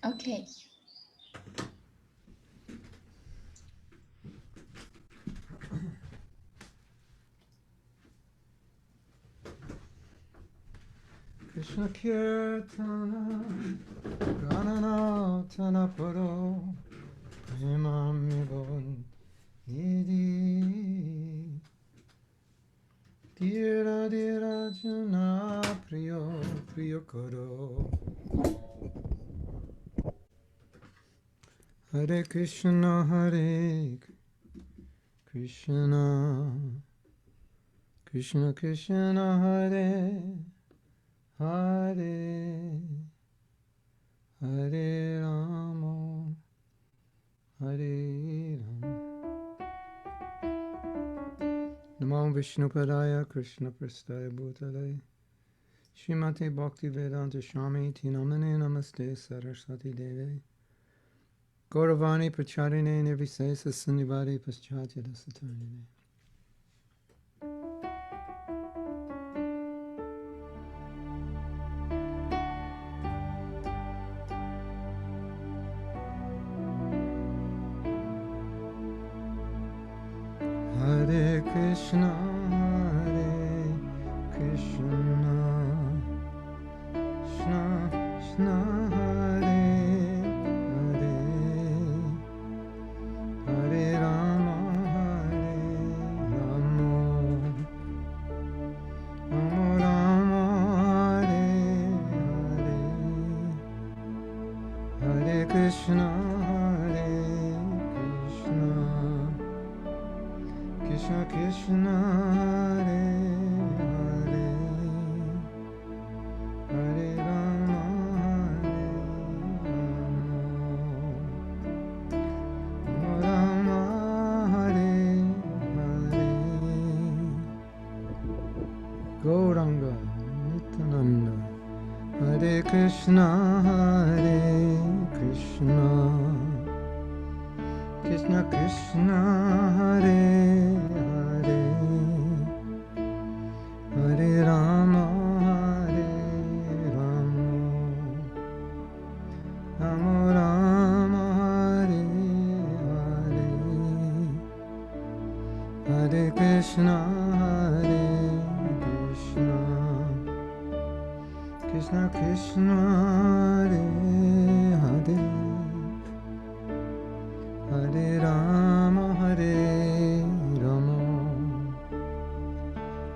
Okay. Krishna Kirtana Ganana Tanaparo Premamibon Nidhi Dira Dira Jana Priyo Priyo Koro Hare Krishna Hare Krishna Krishna Krishna Hare Hare Hare Rama Hare Rama Namo Vishnupadaya Krishna Prastaya Bhutale Srimate Bhakti Vedanta Swami Tinamane Namaste Saraswati Deve Gauravani Pracharine Nirvisesa Sunnivari Paschatya Dasatarine. Hare Krishna, Hare Krishna, Krishna Krishna, Hare Hare, Hare Rama, Hare Rama, Rama Rama, Hare Hare, Hare Krishna, Hare Krishna. Krishna Krishna Hare Hare Hare Rama Hare Rama Hare Hare Gauranga Nityananda Hare Krishna Hare Krishna Krishna Krishna Hare Hare Hare Rama Hare Rama Rama Rama Hare Hare Hare Krishna Hare Krishna Krishna Krishna Hare Hare Hare Rama, Hare Rama,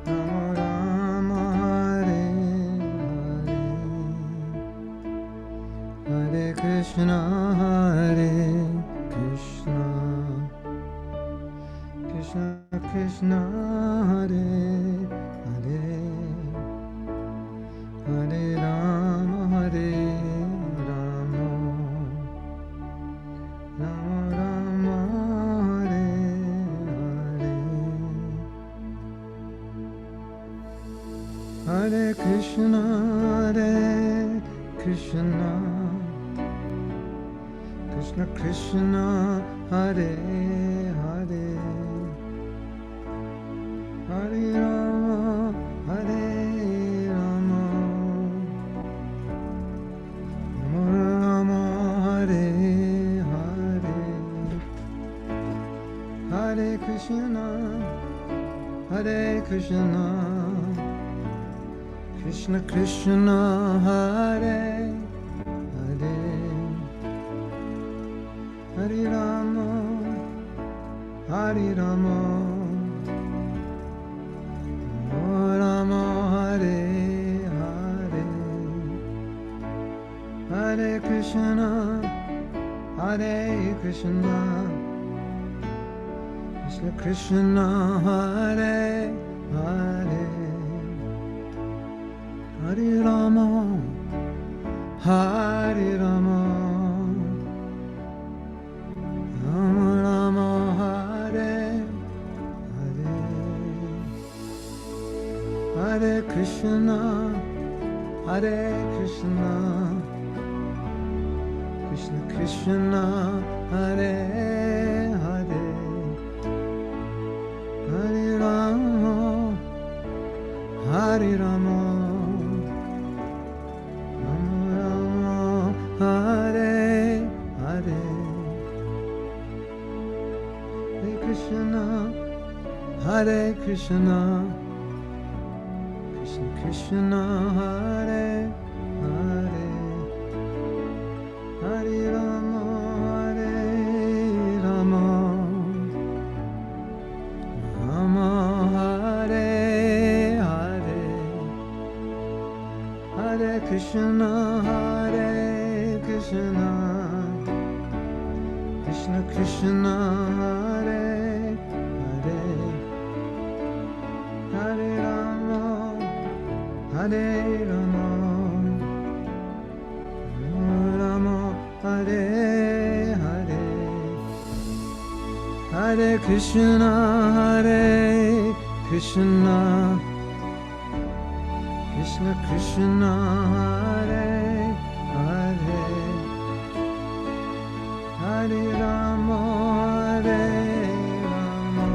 Rama Rama, Hare Hare, Hare Krishna, Hare Krishna, Krishna Krishna, Hare Hare, Hare Rama, Hare Rama. Rama Rama Hare Hare Hare Krishna Hare Krishna Krishna Krishna Hare Hare Hare Rama Hare Rama Rama Hare Hare Krishna, Hare Krishna, Krishna Krishna, Hare Hare, Hare Rama, Hare Rama, Rama Hare Hare, Hare Krishna, Hare Krishna. Krishna Krishna Hare Hare Hare Rama Hare Rama Rama Rama Hare Hare Hare Krishna Hare Krishna Krishna Krishna Hare Hare Hare Rama, Hare Rama, Rama Rama, Hare Krishna, Hare Krishna, Krishna Krishna, Hare Hare, Hare Rama, Hare Rama, Rama Hare Hare, Hare Krishna, Hare Krishna, Krishna Krishna, Hare Hare, Hare Rama, Hare Rama, Rama Hare Hare, Hare Krishna, Hare Krishna, Krishna Krishna, Hare Hare, Hare Rama, Hare Rama,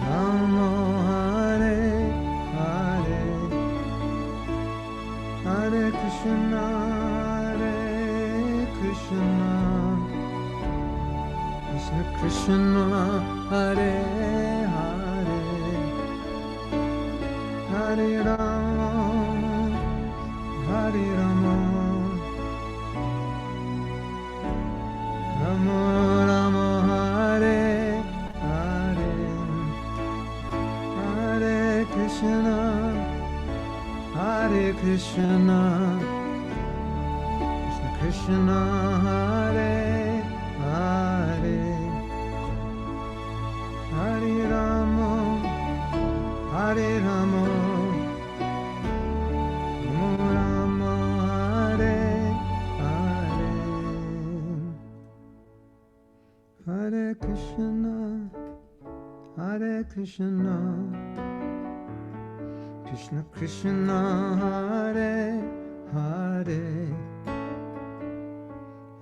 Rama Hare Hare, Hare Krishna, Hare Krishna, Krishna Krishna, Hare Hare, Hare Rama, Hare Rama, Rama Rama, Hare Hare, Hare Krishna, Hare Krishna, Krishna Krishna, Hare Hare, Hare Rama, Hare Rama, Rama Rama, Hare Hare, Hare Krishna, Hare Krishna, Krishna Krishna, Hare Hare,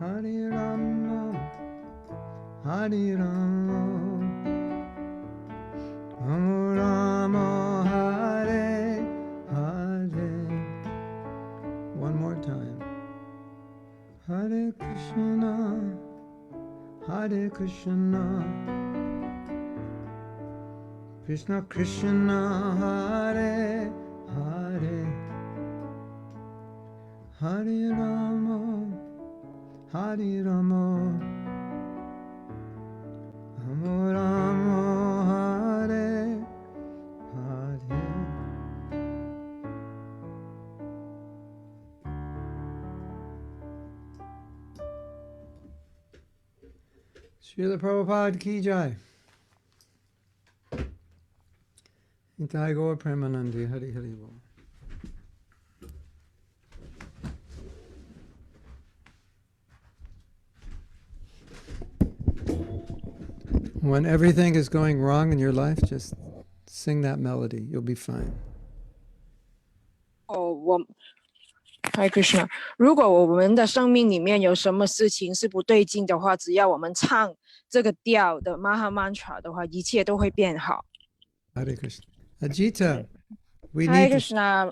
Hare Rama, Hare Rama, Rama Rama, Hare Hare. One more time. Hare Krishna, Hare Krishna, Krishna Krishna, Hare Hare, Hare Rama, Hare Rama, Rama Rama, Hare Hare. Srila Prabhupada ki jai. Nitai Gaur Premanandi, Hari Hari Bol. When everything is going wrong in your life, just sing that melody. You'll be fine. 嗨，Krishna，如果我们的生命里面有什么事情是不对劲的话，只要我们唱这个调的 Maha Mantra 的话，一切都会变好。Hare Krishna. Ajita, we Hi need to. Krishna,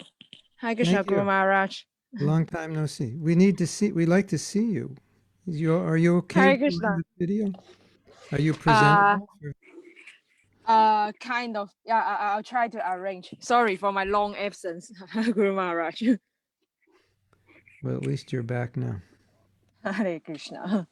Hi Krishna, Thank you. Guru Maharaj. Long time no see. We need to see. We like to see you. Are you okay Hare with doing Krishna. this video? Are you presentable? Kind of. Yeah, I'll try to arrange. Sorry for my long absence, Guru Maharaj. Well, at least you're back now. Hare Krishna.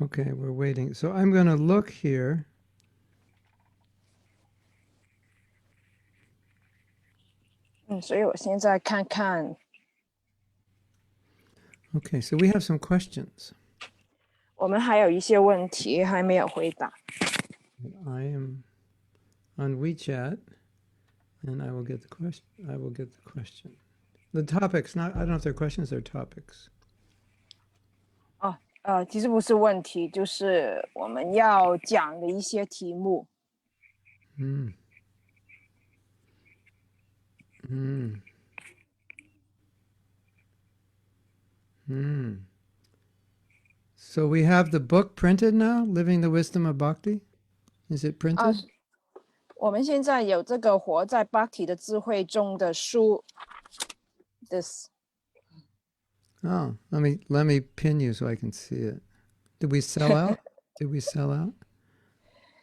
Okay, we're waiting. So I'm going to look here. Okay, so we have some questions. 我们还有一些问题还没有回答。I am on WeChat, and I will get the question. The topics, I don't know if they're questions or topics. 其实不是问题，就是我们要讲的一些题目。So we have the book printed now, Living the Wisdom of Bhakti. Is it printed? 我们现在有这个活在 Bhakti 的智慧中的书 ，this Oh, let me pin you so I can see it. Did we sell out? Did we sell out?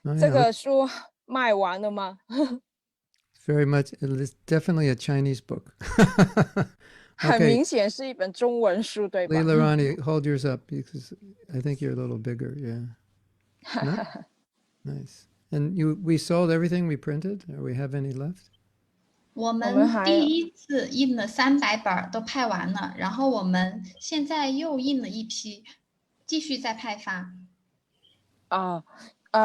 Oh, 这 yeah, 个书卖完了吗？ it's very much. It is definitely a Chinese book. 很 Okay, 明显是一本中文书，对吧？ Leela Rani, hold yours up because I think you're a little bigger. Yeah. No? Nice. And we sold everything we printed, or we have any left? 我们们还第一次印了300本都派完了，然后我们现在又印了一批，继续再派发。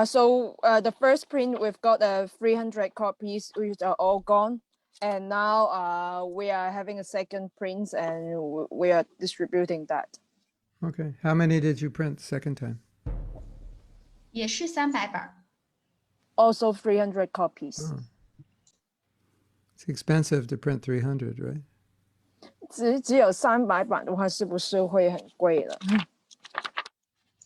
So the first print we've got 300 copies which are all gone, and now we are having a second print and we are distributing that. Okay. How many did you print the second time? 也是300本。Also 300 copies. Oh. It's expensive to print 300, right? 只有300版的话，是不是会很贵了？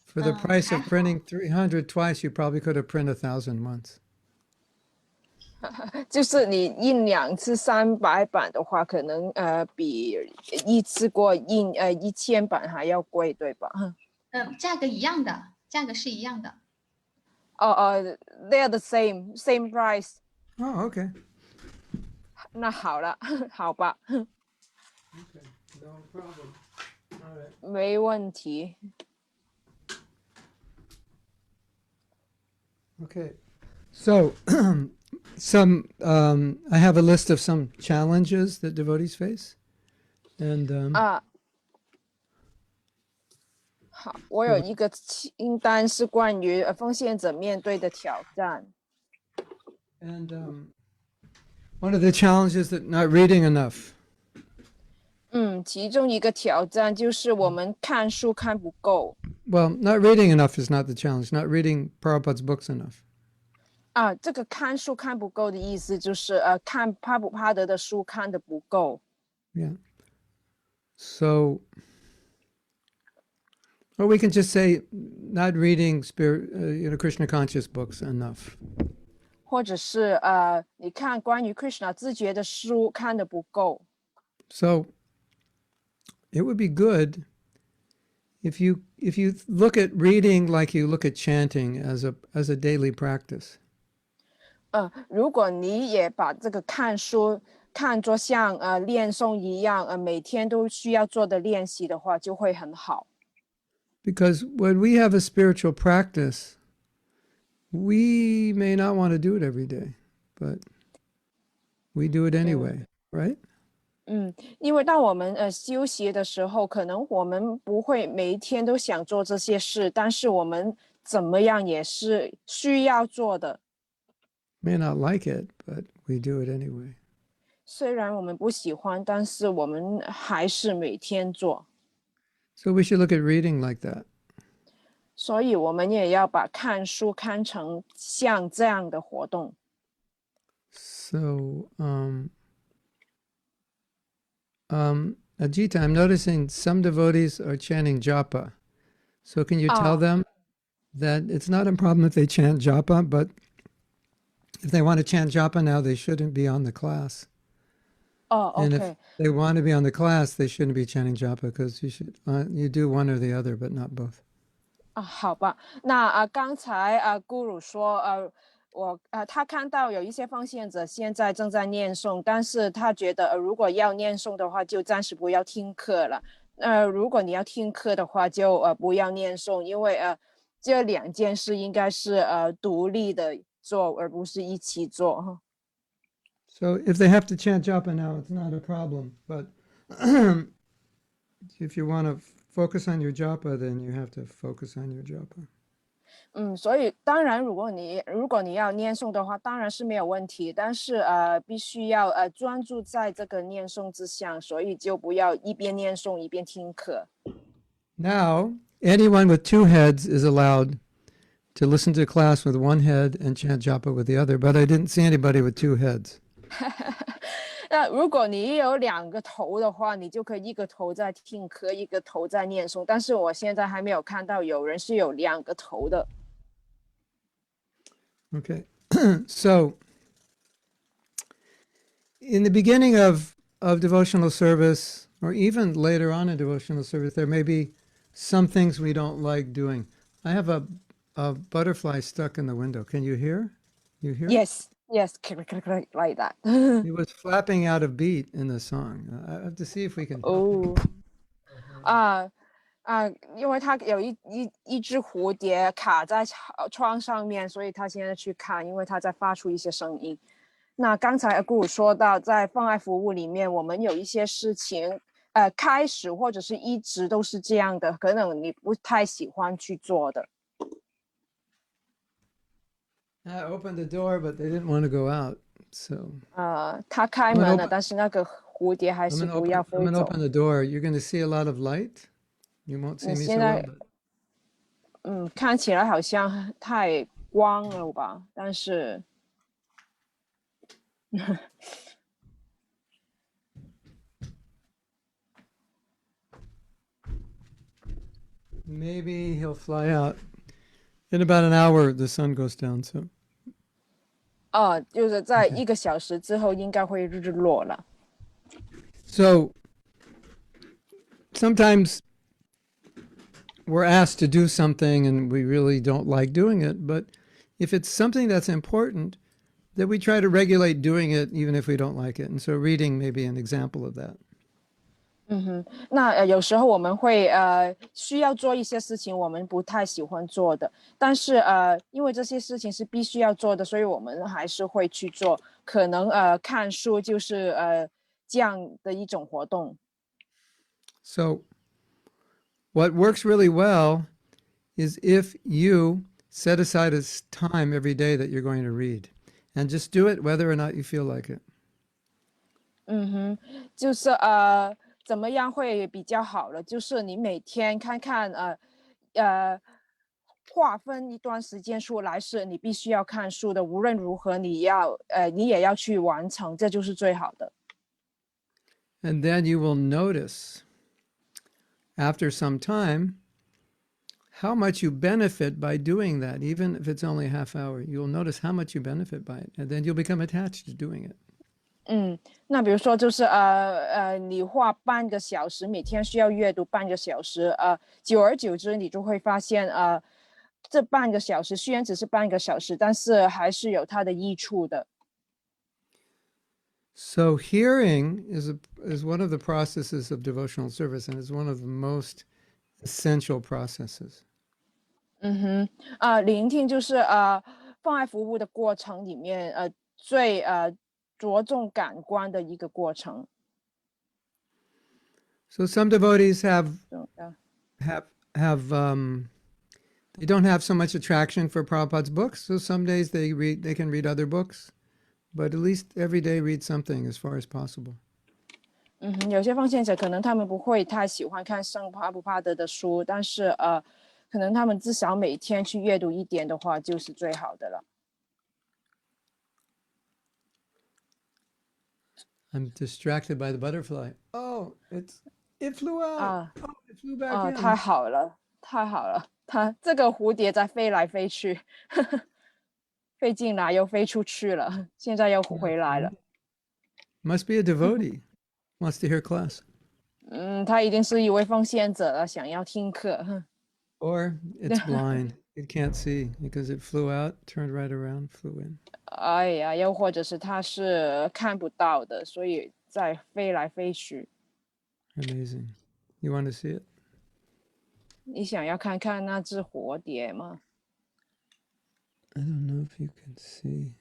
For the price of 还好。 printing 300 twice, you probably could have printed 1,000 once. 就是你印2次300版的话，可能比一次过印1000版还要贵，对吧？价格一样的，价格是一样的。they are the same price. Oh, okay. 那好了，好吧， Okay, no problem. All right. 没问题。 Okay. So, I have a list of some challenges that devotees face. And 好，我有一个清单是关于奉献者面对的挑战。 one of the challenges that not reading enough. 其中一个挑战就是我们看书看不够。 Well, not reading enough is not the challenge. Not reading Prabhupada's books enough. 这个看书看不够的意思就是看帕普帕德的书看的不够。 Yeah. So, or we can just say not reading Krishna conscious books enough. 或者是你看关于 Krishna 自觉的书看的不够。 So, it would be good if you look at reading like you look at chanting as a daily practice. 如果你也把这个看书看作像练诵一样每天都需要做的练习的话，就会很好。 Because when we have a spiritual practice, we may not want to do it every day, but we do it anyway, right? 因为当我们修习的时候，可能我们不会每一天都想做这些事，但是我们怎么样也是需要做的。 May not like it, but we do it anyway. 虽然我们不喜欢，但是我们还是每天做。 So we should look at reading like that. 所以我们也要把看书看成像这样的活动。 So, Ajita, I'm noticing some devotees are chanting japa. So can you tell them that it's not a problem if they chant japa, but if they want to chant japa now, they shouldn't be on the class. And OK， if they want to be on the class, they shouldn't be chanting japa because you do one or the other, but not both. 好吧。那刚才Guru 说他看到有一些奉献者现在正在念诵，但是他觉得如果要念诵的话，就暂时不要听课了。如果你要听课的话，就不要念诵，因为这2件事应该是独立的做，而不是一起做。 So if they have to chant japa now, it's not a problem. But if you want to focus on your japa, then you have to focus on your japa. 所以当然如果你要念诵的话，当然是没有问题，但是必须要专注在这个念诵之上，所以就不要一边念诵一边听课。 Now, anyone with 2 heads is allowed to listen to class with 1 head and chant japa with the other, but I didn't see anybody with 2 heads. 那如果你有2个头的话，你就可以一个头在听课，一个头在念诵。但是我现在还没有看到有人是有2个头的。Okay. So, in the beginning of devotional service, or even later on in devotional service, there may be some things we don't like doing. I have a butterfly stuck in the window. Can you hear? You hear? Yes, yes, like that. It was flapping out of beat in the song. I have to see if we can. 哦，因为它有一只蝴蝶卡在窗上面，所以他现在去看，因为它在发出一些声音。那刚才姑说到，在放爱服务里面，我们有一些事情，开始或者是一直都是这样的，可能你不太喜欢去做的。I opened the door, but they didn't want to go out. So 他开门了，但是那个蝴蝶还 I'm 是 going to 不要 open, 飞 I'm going to 走。 open the door. You're going to see a lot of light. You won't see me so 现在 well. But 看起来好像太光了吧，但是maybe he'll fly out. In about an hour, the sun goes down. So 就是在1个小时之后应该会日落了。So sometimes we're asked to do something and we really don't like doing it. But if it's something that's important, then we try to regulate doing it even if we don't like it. And so reading may be an example of that. 那有时候我们会需要做一些事情，我们不太喜欢做的，但是因为这些事情是必须要做的，所以我们还是会去做。可能看书就是这样的一种活动。So what works really well is if you set aside a time every day that you're going to read, and just do it whether or not you feel like it. 就是怎么样会比较好了？就是你每天看看划分一段时间出来，是你必须要看书的，无论如何你也要去完成，这就是最好的。And then you will notice after some time how much you benefit by doing that, even if it's only a half hour. You'll notice how much you benefit by it, and then you'll become attached to doing it. 那比如说就是你花半个小时，每天需要阅读半个小时，久而久之你就会发现这半个小时虽然只是半个小时，但是还是有它的益处的。So hearing is one of the processes of devotional service, and is one of the most essential processes. 聆听就是放爱服务的过程里面最着重感官的一个过程。So some devotees have they don't have so much attraction for Prabhupada's books. So some days they can read other books, but at least every day read something as far as possible. 有些奉献者可能他们不会太喜欢看圣帕布帕德的书，但是可能他们至少每天去阅读一点的话，就是最好的了。I'm distracted by the butterfly. Oh, it flew out. Oh, it flew back in. 太好了，太好了！它这个蝴蝶在飞来飞去，飞进来又飞出去了，现在又回来了。Must be a devotee. Wants to hear class. 他一定是一位奉献者了，想要听课。Or it's blind. It can't see because it flew out, turned right around, flew in. 哎呀，又或者是它是看不到的，所以在飞来飞去。Amazing. You want to see it? 你想要看看那只蝴蝶吗？ I don't know if you can see.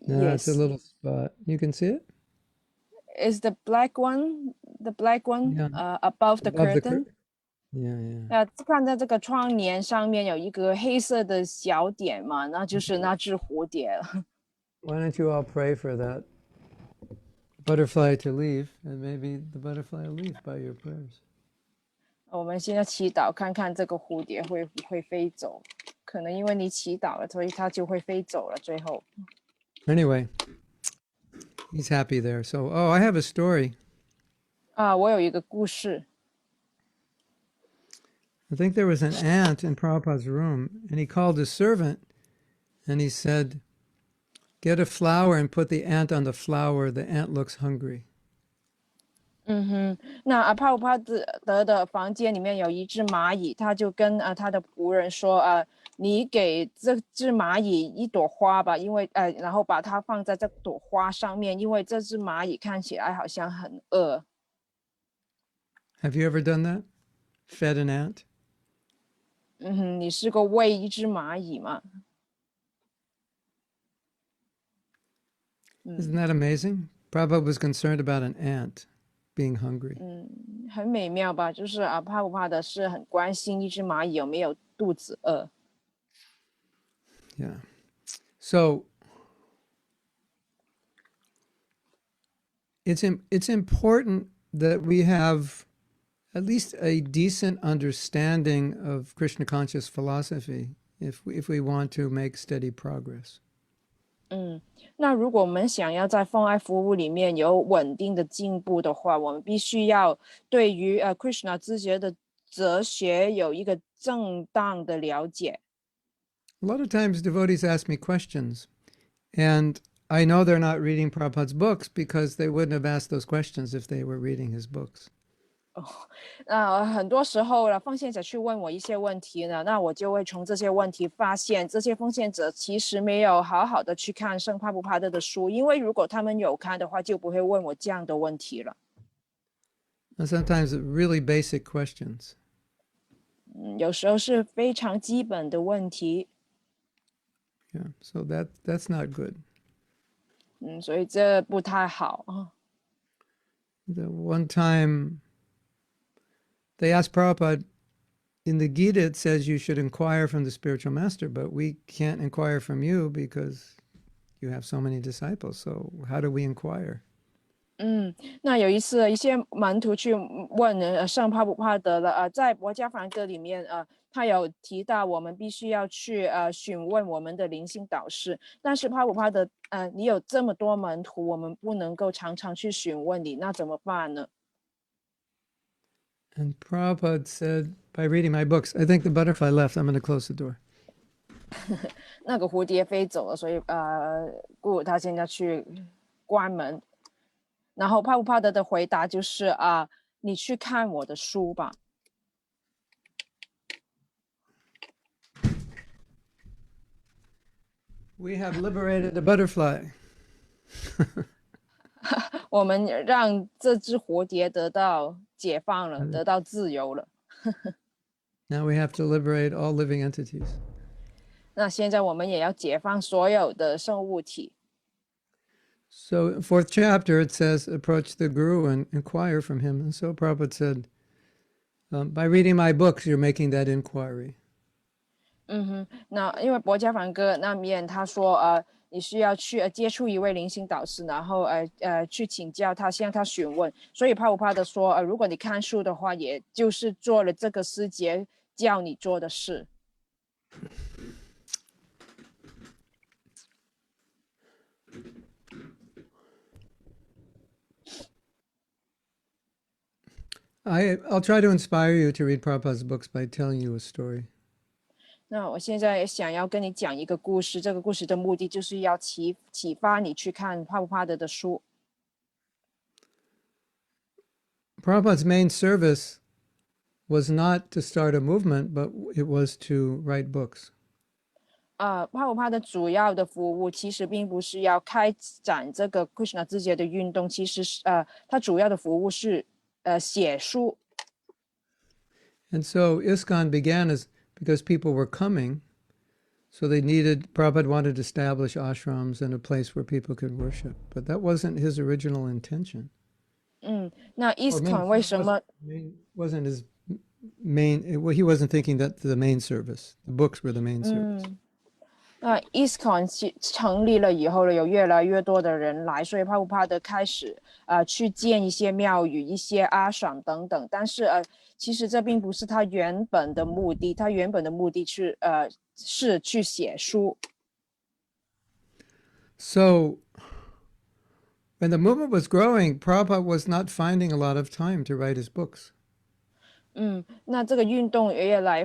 No, it's a little spot. You can see it? Is the black one Yeah. above the curtain? Yeah. 看在这个窗帘上面有一个黑色的小点嘛，那就是那只蝴蝶了。Why don't you all pray for that butterfly to leave, and maybe the butterfly will leave by your prayers. 我们现在祈祷看看这个蝴蝶会不会飞走，可能因为你祈祷了，所以它就会飞走了。最后 Anyway, He's happy there. So, I have a story. 我有一个故事。I think there was an ant in Prabhupada's room, and he called his servant, and he said, "Get a flower and put the ant on the flower. The ant looks hungry." 那帕普帕德的房间里面有一只蚂蚁，他就跟他的仆人说，你给这只蚂蚁一朵花吧，因为然后把它放在这朵花上面，因为这只蚂蚁看起来好像很饿。Have you ever done that? Fed an ant? 你试过喂一只蚂蚁吗？ Isn't that amazing? Prabhupada was concerned about an ant being hungry. 很美妙吧？就是帕普帕德是很关心一只蚂蚁有没有肚子饿。Yeah. So it's important that we have at least a decent understanding of Krishna conscious philosophy if we want to make steady progress. 那如果我们想要在奉爱服务里面有稳定的进步的话，我们必须要对于Krishna 知觉的哲学有一个正当的了解。A lot of times devotees ask me questions, and I know they're not reading Prabhupada's books because they wouldn't have asked those questions if they were reading his books. 很多时候呢，奉献者去问我一些问题呢，那我就会从这些问题发现，这些奉献者其实没有好好的去看圣帕布帕德的书，因为如果他们有看的话，就不会问我这样的问题了。And sometimes really basic questions. 有时候是非常基本的问题。Yeah, so that's not good. 所以这不太好。The one time they asked Prabhupada, in the Gita it says you should inquire from the spiritual master, but we can't inquire from you because you have so many disciples. So how do we inquire? 那有一次一些门徒去问圣帕普帕德了，在博加梵歌里面他有提到我们必须要去询问我们的灵性导师，但是帕普帕德你有这么多门徒，我们不能够常常去询问你，那怎么办呢？ And Prabhupada said, by reading my books, I think the butterfly left, I'm going to close the door. 那个蝴蝶飞走了，所以故他现在去关门。然后帕普帕德的回答就是你去看我的书吧。We have liberated the butterfly. 我们让这只蝴蝶得到解放了，得到自由了。Now we have to liberate all living entities. 那现在我们也要解放所有的生物体。So, 4th chapter, it says, approach the Guru and inquire from him. And so Prabhupada said, by reading my books, you're making that inquiry. 那因为博加梵歌那面他说你需要去接触一位灵性导师，然后去请教他，向他询问。所以帕普帕德说如果你看书的话，也就是做了这个师姐叫你做的事。I'll try to inspire you to read Prabhupada's books by telling you a story. 那我现在想要跟你讲一个故事，这个故事的目的就是要启发你去看帕普帕德的书。Prabhupada's main service was not to start a movement, but it was to write books. 帕普帕德主要的服务其实并不是要开展这个 Krishna 知觉的运动，其实是他主要的服务是写书。And so ISKCON began as because people were coming, so Prabhupada wanted to establish ashrams and a place where people could worship. But that wasn't his original intention. 那 ISKCON 为什么 wasn't his main? He wasn't thinking that the main service, the books were the main service. 那 ISKCON 成立了以后呢，有越来越多的人来，所以帕普帕德开始去建一些庙宇、一些阿爽等等。但是其实这并不是他原本的目的，他原本的目的是去写书。So when the movement was growing, Prabhupada was not finding a lot of time to write his books. 那这个运动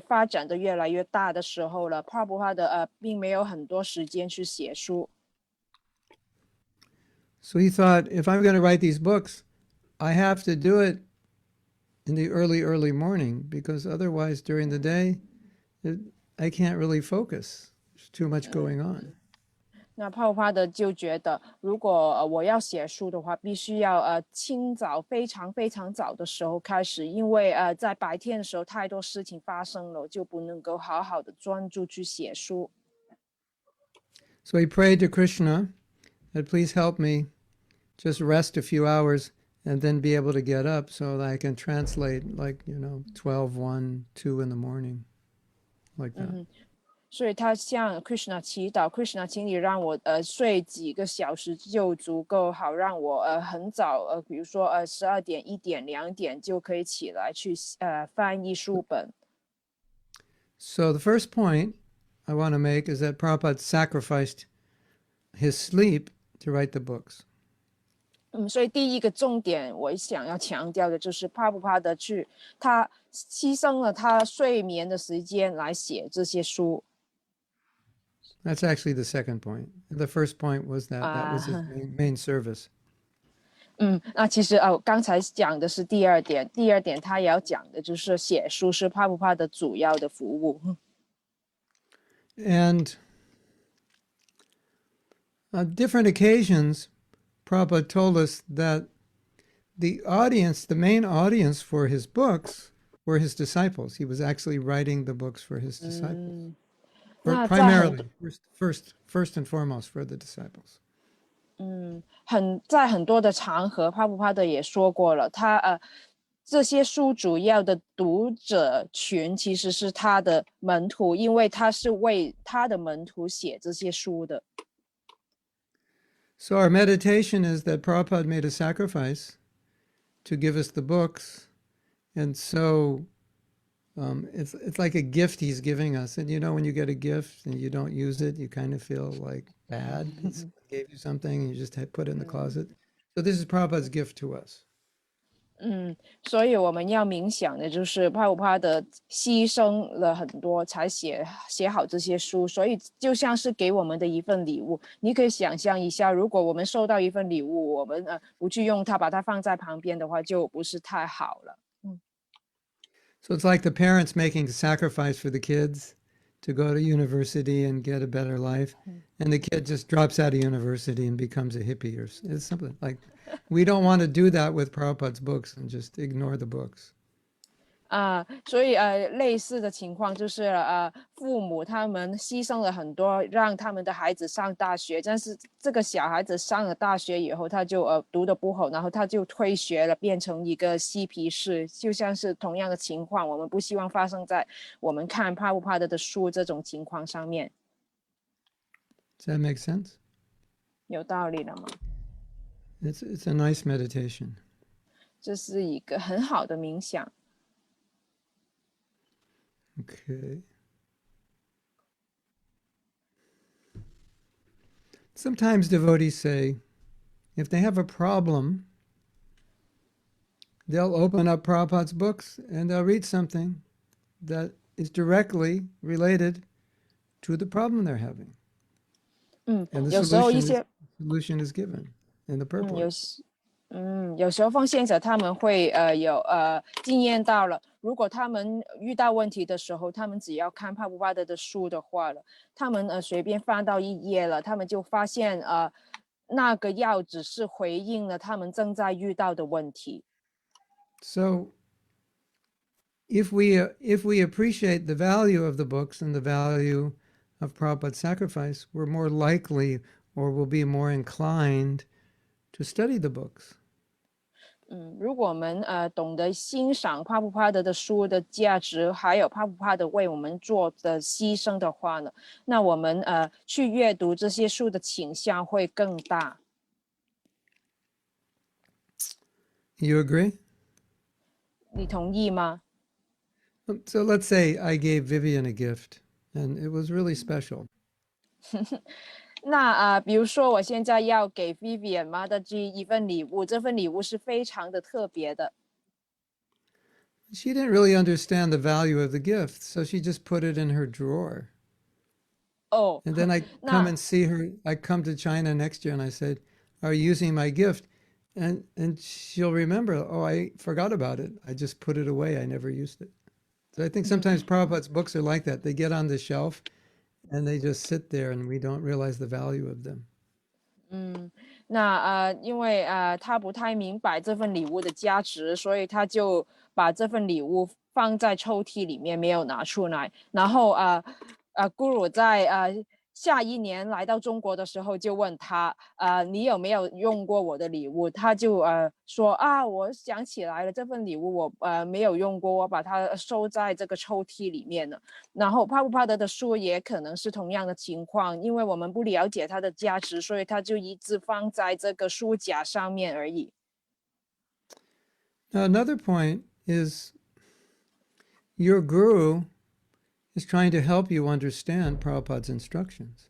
发展的越来越大的时候了，帕布哈的并没有很多时间去写书。So he thought, if I'm going to write these books, I have to do it in the early morning, because otherwise during the day, I can't really focus. There's too much going on. 那泡泡的就觉得，如果我要写书的话，必须要清早非常非常早的时候开始，因为在白天的时候太多事情发生了，就不能够好好的专注去写书。So he prayed to Krishna that please help me just rest a few hours and then be able to get up so that I can translate 12, 1, 2 in the morning, like that. 所以他向 Krishna 祈祷 ，Krishna， 请你让我睡几个小时就足够好，让我很早比如说12点、1点、2点就可以起来去翻译书本。So the first point I want to make is that Prabhupada sacrificed his sleep to write the books. 所以第一个重点我想要强调的就是帕布帕的他牺牲了他睡眠的时间来写这些书。That's actually the second point. The first point was that was his main service. 那其实刚才讲的是第二点，第二点他也要讲的就是写书是帕布帕的主要的服务。And on different occasions, Prabhupada told us that the main audience for his books were his disciples. He was actually writing the books for his disciples. Primarily, first and foremost for the disciples. 在很多的场合，帕布帕的也说过了，他这些书主要的读者群其实是他的门徒，因为他是为他的门徒写这些书的。So our meditation is that Prabhupada made a sacrifice to give us the books, and so it's like a gift he's giving us. And when you get a gift and you don't use it, you kind of feel like bad. Someone gave you something and you just put it in the closet. So this is Prabhupada's gift to us. 所以我们要冥想的就是帕布帕的牺牲了很多才写好这些书，所以就像是给我们的一份礼物。你可以想象一下，如果我们收到一份礼物，我们不去用它，把它放在旁边的话，就不是太好了。So it's like the parents making a sacrifice for the kids to go to university and get a better life, and the kid just drops out of university and becomes a hippie, or it's something like. We don't want to do that with Prabhupada's books and just ignore the books. 所以类似的情况就是父母他们牺牲了很多，让他们的孩子上大学，但是这个小孩子上了大学以后，他就读得不好，然后他就退学了，变成一个嬉皮士，就像是同样的情况，我们不希望发生在我们看帕布帕的书这种情况上面。Does that make sense? 有道理了吗？ It's a nice meditation. 这是一个很好的冥想。Okay. Sometimes devotees say, if they have a problem, they'll open up Prabhupada's books and they'll read something that is directly related to the problem they're having. And the solution is given in the purport. 有时候奉献者他们会有经验到了，如果他们遇到问题的时候，他们只要看帕布帕的书的话了，他们随便翻到一页了，他们就发现那个药只是回应了他们正在遇到的问题。So if we appreciate the value of the books and the value of Prabhupada's sacrifice, we're more likely or will be more inclined to study the books. 如果我们懂得欣赏帕布帕的书的价值，还有帕布帕的为我们做的牺牲的话呢，那我们去阅读这些书的倾向会更大。You agree? 你同意吗？ So let's say I gave Vivian a gift, and it was really special. 那比如说我现在要给 Vivian Mother G 一份礼物，这份礼物是非常的特别的。She didn't really understand the value of the gift, so she just put it in her drawer. 哦，And then I come 那 and see her. I come to China next year and I said, "Are you using my gift?" And she'll remember, "Oh, I forgot about it. I just put it away. I never used it." So I think sometimes Prabhupada's books are like that. They get on the shelf and they just sit there and we don't realize the value of them. 因为他不太明白这份礼物的价值，所以他就把这份礼物放在抽屉里面，没有拿出来。然后Guru 在下一年来到中国的时候，就问他你有没有用过我的礼物？他就说我想起来了，这份礼物我没有用过，我把它收在这个抽屉里面了。然后帕布帕德的书也可能是同样的情况，因为我们不了解它的价值，所以它就一直放在这个书架上面而已。Now, another point is your guru is trying to help you understand Prabhupada's instructions.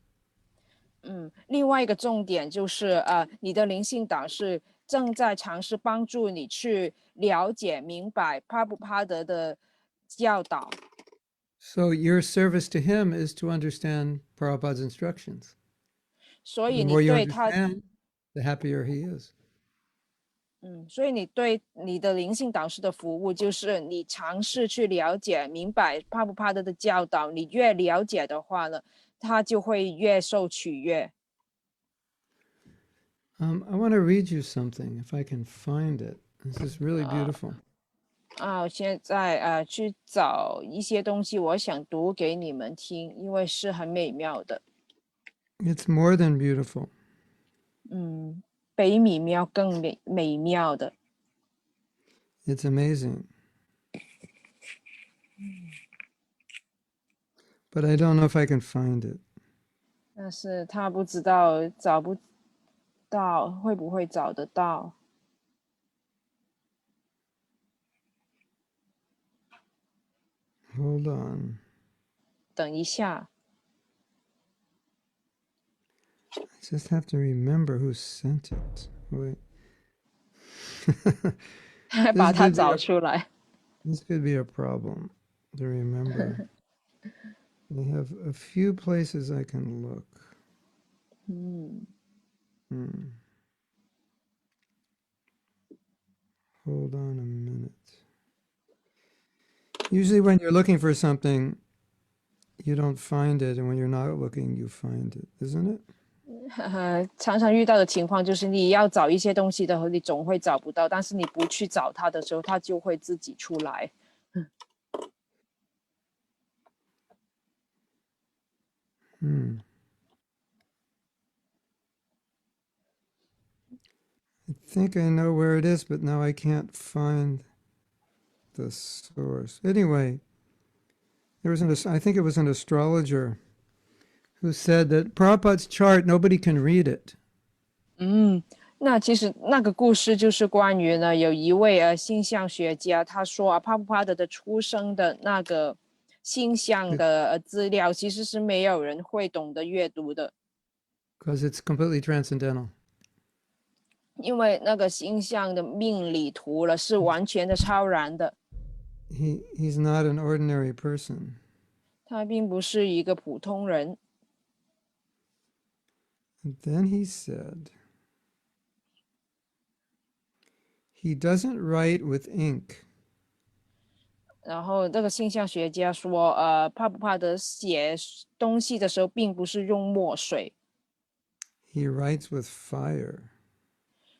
另外一个重点就是你的灵性导师正在尝试帮助你去了解明白帕布帕德的教导。So your service to him is to understand Prabhupada's instructions. 所以 The 你 more you 对他 understand, the happier he is. 所以你对你的灵性导师的服务，就是你尝试去了解、明白帕布帕德的教导。你越了解的话呢，他就会越受取悦。I want to read you something if I can find it. This is really beautiful. 我现在去找一些东西，我想读给你们听，因为是很美妙的。It's more than beautiful. 比美妙更美妙的。It's amazing. But I don't know if I can find it. 但是他不知道找不到，会不会找得到？ Hold on. 等一下， I just have to remember who sent it. Wait. 把它找出来。This could be a problem to remember. I have a few places I can look. Hold on a minute. Usually when you're looking for something, you don't find it, and when you're not looking, you find it, isn't it? 常常遇到的情况就是你要找一些东西的时候，你总会找不到，但是你不去找它的时候，它就会自己出来。I think I know where it is, but now I can't find the source. Anyway, I think it was an astrologer who said that Prabhupada's chart, nobody can read it. 那其实那个故事就是关于呢，有一位星象学家，他说帕布帕德的出生的那个星象的资料，其实是没有人会懂得阅读的， Because it's completely transcendental. 因为那个星象的命理图了是完全的超然的， He's not an ordinary person. 他并不是一个普通人。 And then he said, he doesn't write with ink. 然后这个星象学家说，帕布帕德写东西的时候，并不是用墨水， He writes with fire.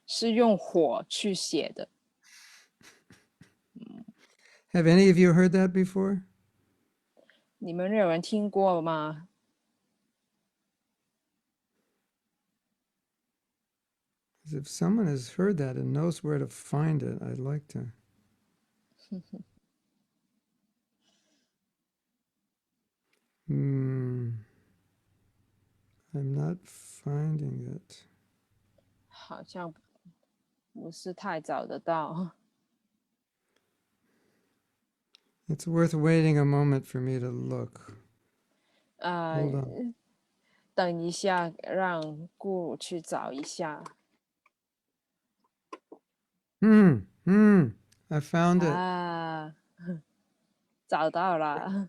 是用火去写的。 Have any of you heard that before? 你们有人听过吗？ If someone has heard that and knows where to find it, I'd like to. I'm not finding it. 好像不是太找得到。 It's worth waiting a moment for me to look. Hold on. 等一下，让顾鲁去找一下。I found it. 啊，找到了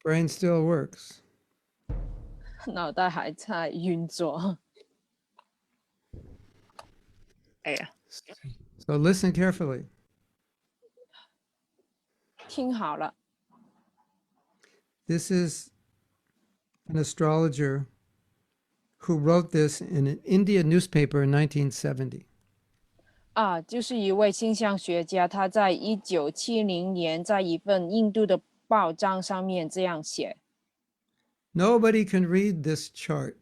，Brain still works. 脑袋还在运作。哎呀， So listen carefully. 听好了。This is an astrologer who wrote this in an Indian newspaper in 1970. 啊，就是一位星象学家，他在1970年在一份印度的报章上面这样写。Nobody can read this chart.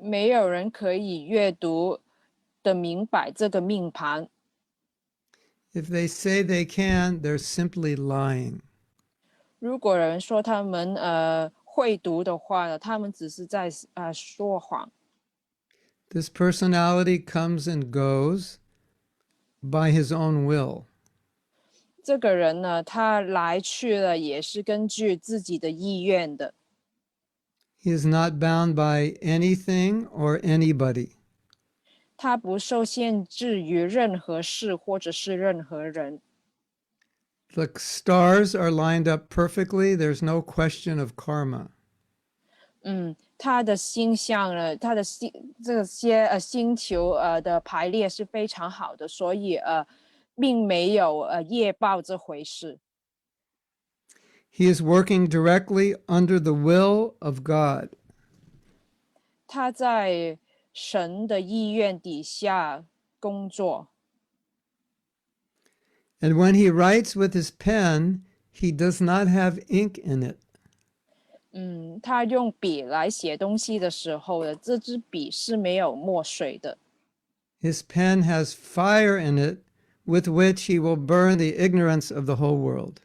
没有人可以阅读的明白这个命盘。If they say they can, they're simply lying. 如果有人说他们会读的话呢，他们只是在说谎。This personality comes and goes by his own will. 这个人呢，他来去了也是根据自己的意愿的。He is not bound by anything or anybody. 他不受限制于任何事或者是任何人。The stars are lined up perfectly. There's no question of karma. 他的星象呢，他的这些星球的排列是非常好的，所以并没有业报这回事。He is working directly under the will of God. 他在神的意愿底下工作。And when he writes with his pen, he does not have ink in it. 他用笔来写东西的时候呢，这支笔是没有墨水的。His pen has fire in it with which he will burn the ignorance of the whole world.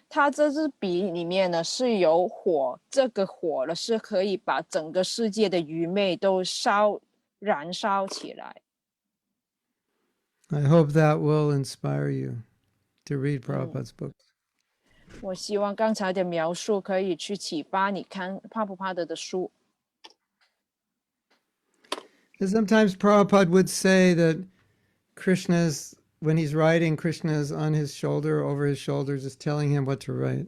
他这支笔里面呢是有火，这个火呢是可以把整个世界的愚昧都燃烧起来。I hope that will inspire you to read Prabhupada's books. 我希望刚才的描述可以去启发你看帕布帕德的书。Sometimes Prabhupada would say that Krishna's, when he's writing, Krishna's on his shoulder, over his shoulder, just telling him what to write.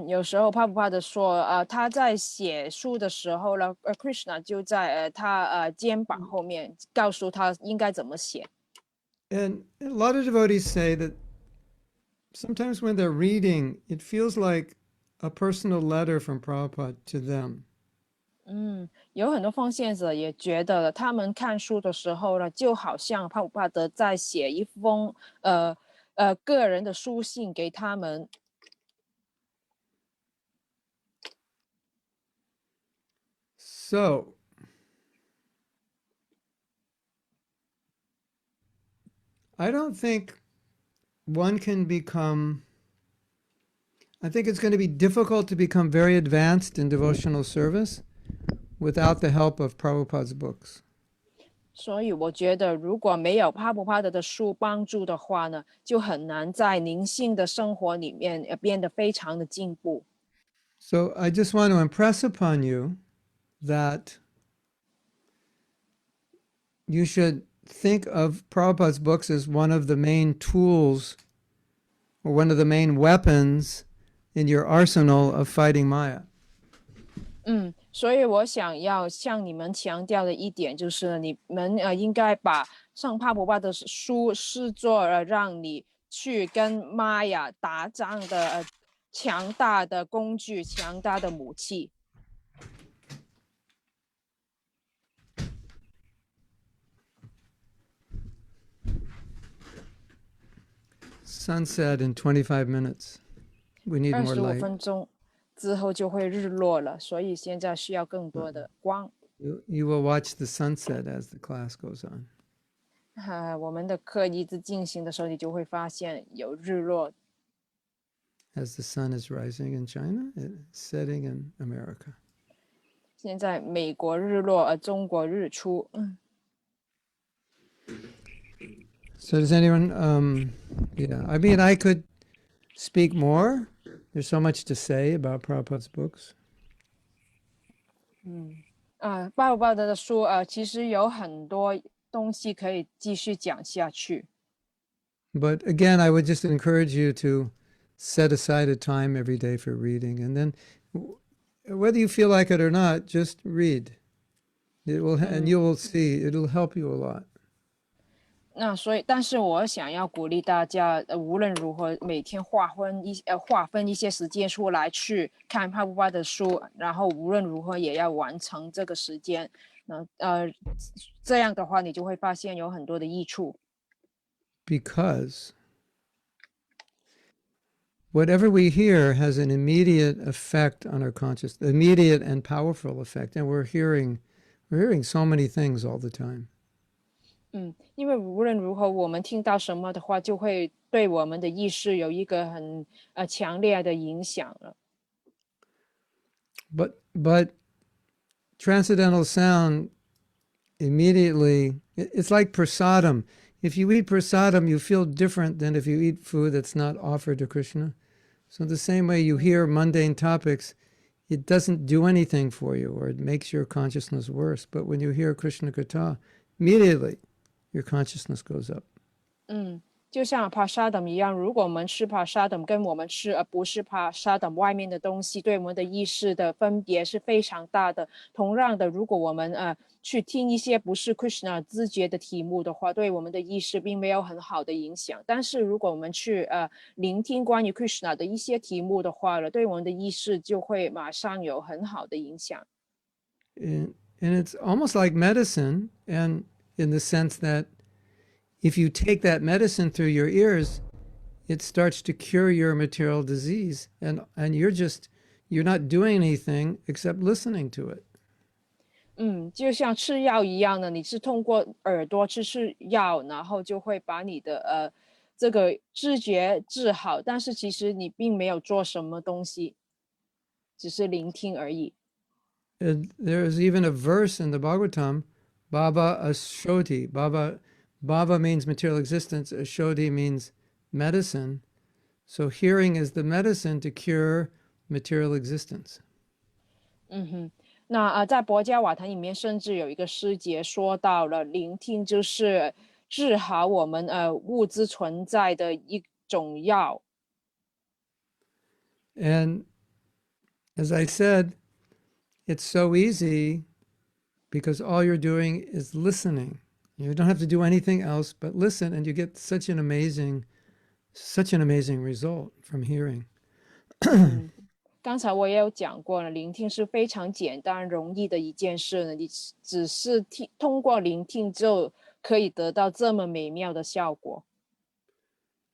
有时候帕布帕德说，他在写书的时候呢，Krishna 就在他肩膀后面告诉他应该怎么写。And a lot of devotees say that sometimes when they're reading, it feels like a personal letter from Prabhupada to them. 有很多奉献者也觉得，他们看书的时候呢，就好像帕布帕德在写一封个人的书信给他们。So, I don't think one can become, I think it's going to be difficult to become very advanced in devotional service without the help of Prabhupada's books. 所以我觉得，如果没有帕布帕德的书帮助的话呢，就很难在灵性的生活里面变得非常的进步。So I just want to impress upon you that you should think of Prabhupada's books as one of the main tools or one of the main weapons in your arsenal of fighting Maya. 所以我想要向你们强调的一点就是，你们应该把上帕布帕的书视作让你去跟玛雅打仗的强大的工具、强大的武器。Sunset in 25 minutes. We need more 25 light. 分钟之后就会日落了，所以现在需要更多的光。You will watch the sunset as the class goes on. 我们的课一直进行的时候，你就会发现有日落。As the sun is rising in China, it's setting in America. 现在美国日落，中国日出。So does anyone, yeah, I mean, I could speak more. There's so much to say about Prabhupada's books. 巴鲁巴德的书其实有很多东西可以继续讲下去。But again, I would just encourage you to set aside a time every day for reading. And then whether you feel like it or not, just read. It will, and you will see it'll help you a lot. 那所以，但是我想要鼓励大家，无论如何，每天划分一些时间出来去看帕布巴的书，然后无论如何也要完成这个时间。这样的话，你就会发现有很多的益处。Because whatever we hear has an immediate effect on our consciousness, immediate and powerful effect. And we're hearing so many things all the time. 因为无论如何，我们听到什么的话，就会对我们的意识有一个很强烈的影响了。But transcendental sound immediately, it's like prasadam. If you eat prasadam, you feel different than if you eat food that's not offered to Krishna. So the same way you hear mundane topics, it doesn't do anything for you, or it makes your consciousness worse. But when you hear Krishna Katha, immediately your consciousness goes up. 就像 prasadam 一样，如果我们吃 prasadam 跟我们吃不是 prasadam 外面的东西，对我们的意识的分别是非常大的。同样的，如果我们去听一些不是 Krishna 知觉的题目的话，对我们的意识并没有很好的影响。但是如果我们去聆听关于 Krishna 的一些题目的话了，对我们的意识就会马上有很好的影响。And it's almost like medicine, and in the sense that if you take that medicine through your ears, it starts to cure your material disease, and you're not doing anything except listening to it. 就像吃药一样的，你是通过耳朵吃药，然后就会把你的这个知觉治好，但是其实你并没有做什么东西，只是聆听而已。And there's even a verse in the Bhagavatam, Bhava Ashoti. Bhava means material existence, Ashoti means medicine. So hearing is the medicine to cure material existence. 那在博伽瓦坛里面，甚至有一个诗节说到了，聆听就是治好我们物质存在的一种药。And as I said, it's so easy because all you're doing is listening. You don't have to do anything else but listen, and you get such an amazing result from hearing. 刚才我也有讲过了，聆听是非常简单容易的一件事呢，你只是通过聆听就可以得到这么美妙的效果。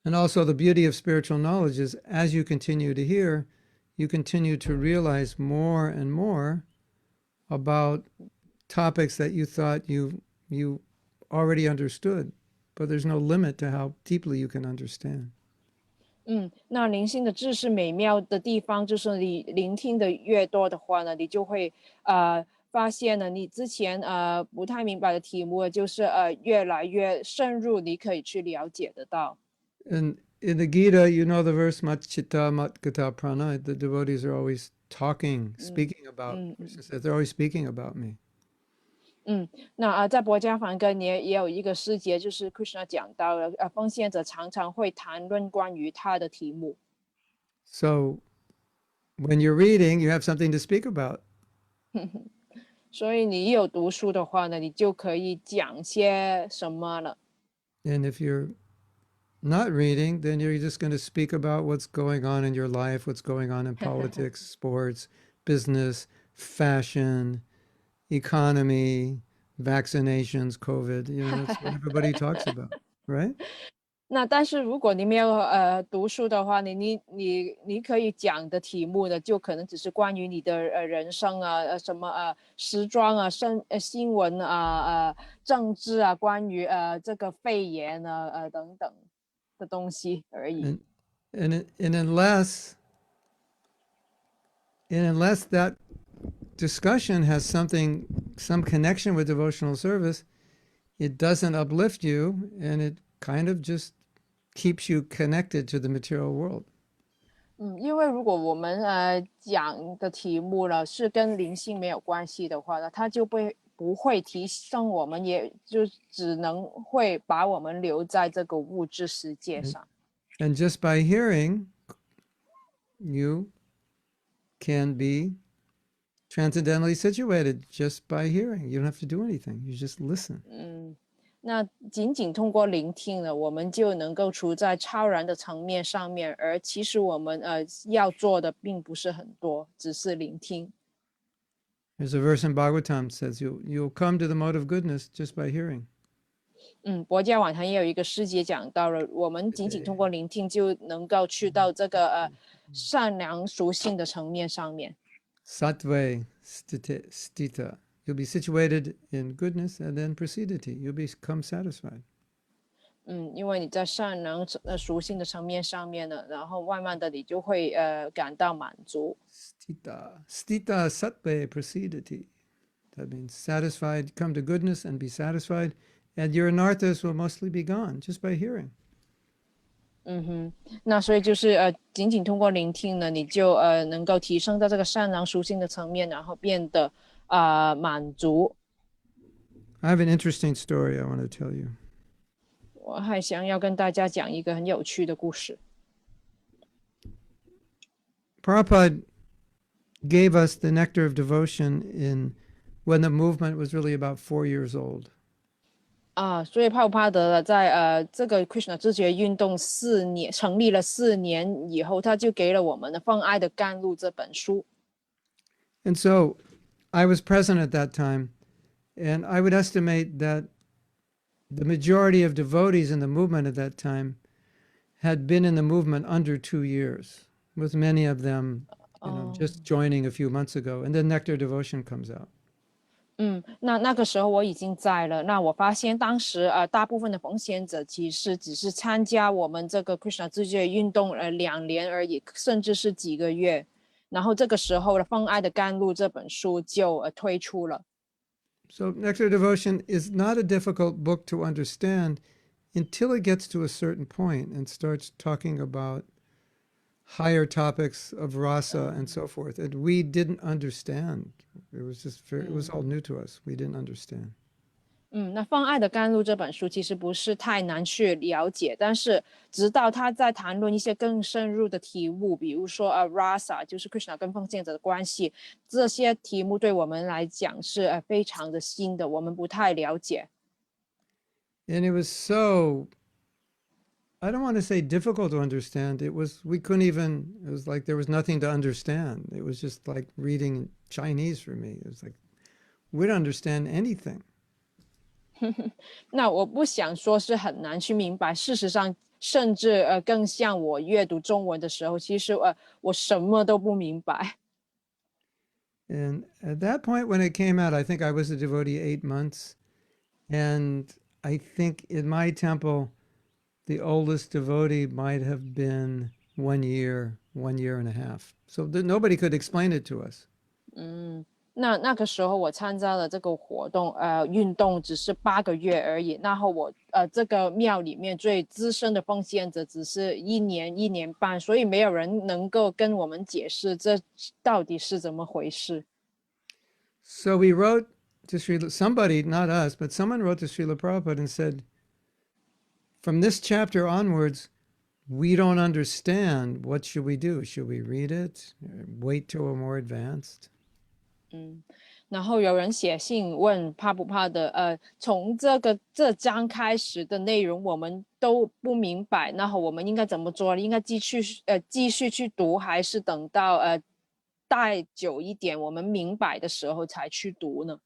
And also the beauty of spiritual knowledge is as you continue to hear, you continue to realize more and more about topics that you thought you already understood, but there's no limit to how deeply you can understand. 那灵性的知识美妙的地方，就是你聆听的越多的话呢，你就会发现呢，你之前不太明白的题目，就是越来越深入，你可以去了解得到。And in the Gita, you know the verse Mat Chitta Mat Gata Prana. The devotees are always talking, speaking about. Krishna says they're always speaking about me. 那在博伽梵根也有一个诗节，就是 Krishna 讲到了，奉献者常常会谈论关于他的题目。So when you're reading, you have something to speak about. 所以你有读书的话呢，你就可以讲些什么了。And if you're not reading, then you're just going to speak about what's going on in your life, what's going on in politics, sports, business, fashion, economy, vaccinations, COVID. That's what everybody talks about, right? 那但是如果你没有读书的话，你可以讲的题目呢，就可能只是关于你的人生什么时装新闻政治关于这个肺炎等等的东西而已。And unless that discussion has some connection with devotional service, it doesn't uplift you, and it kind of just keeps you connected to the material world. 因为如果我们讲的题目呢是跟灵性没有关系的话呢，它就不会提升我们，也就只能会把我们留在这个物质世界上。And just by hearing, you can be transcendentally situated just by hearing. You don't have to do anything. You just listen. 那仅仅通过聆听呢，我们就能够处在超然的层面上面，而其实我们要做的并不是很多，只是聆听。There's a verse in Bhagavatam that says you'll come to the mode of goodness just by hearing. 佛教网上也有一个师姐讲到了，我们仅仅通过聆听就能够去到这个善良属性的层面上面。Sattve stita. You'll be situated in goodness and then prasidati. You'll become satisfied. 因为你在善良属性的层面上面呢，然后慢慢的你就会感到满足。Stita sattve prasidati. That means satisfied, come to goodness and be satisfied, and your anarthas will mostly be gone just by hearing. 那所以就是仅仅通过聆听呢，你就能够提升到这个善良属性的层面，然后变得满足。I have an interesting story I want to tell you. 我还想要跟大家讲一个很有趣的故事。Prabhupada gave us the nectar of devotion when the movement was really about 4 years old. 所以帕帕德在这个 Krishna 知觉运动成立了4年以后，他就给了我们的《放爱的甘露》这本书。And so I was present at that time, and I would estimate that the majority of devotees in the movement at that time had been in the movement under 2 years, with many of them just joining a few months ago, and then nectar devotion comes out. 那个时候我已经在了。那我发现当时大部分的奉献者其实只是参加我们这个 Krishna 知觉运动2年而已，甚至是几个月。然后这个时候的《放爱的甘露》这本书就推出了。So nectar devotion is not a difficult book to understand until it gets to a certain point and starts talking about higher topics of rasa and so forth. And we didn't understand. It was all new to us. We didn't understand. 那《放爱的甘露》这本书其实不是太难去了解，但是直到他在谈论一些更深入的题目，比如说rasa 就是 Krishna 跟奉献者的关系，这些题目对我们来讲是非常的新的，我们不太了解。And it was so, I don't want to say difficult to understand. It was like there was nothing to understand. It was just like reading Chinese for me. It was like, we don't understand anything. 那我不想说是很难去明白，事实上甚至更像我阅读中文的时候，其实我什么都不明白。And at that point when it came out, I think I was a devotee 8 months. And I think in my temple, the oldest devotee might have been 1 year and a half. So nobody could explain it to us. 那个时候我参加了这个活动，运动只是8个月而已。然后我这个庙里面最资深的奉献者只是1年1年半，所以没有人能够跟我们解释这到底是怎么回事。So we wrote to somebody, not us, but someone wrote to Srila Prabhupada and said, from this chapter onwards, we don't understand. What should we do? Should we read it? Wait till we're more advanced? 然后有人写信问怕不怕的，从这章开始的内容我们都不明白，然后我们应该怎么做？应该继续去读，还是等到待久一点我们明白的时候才去读呢？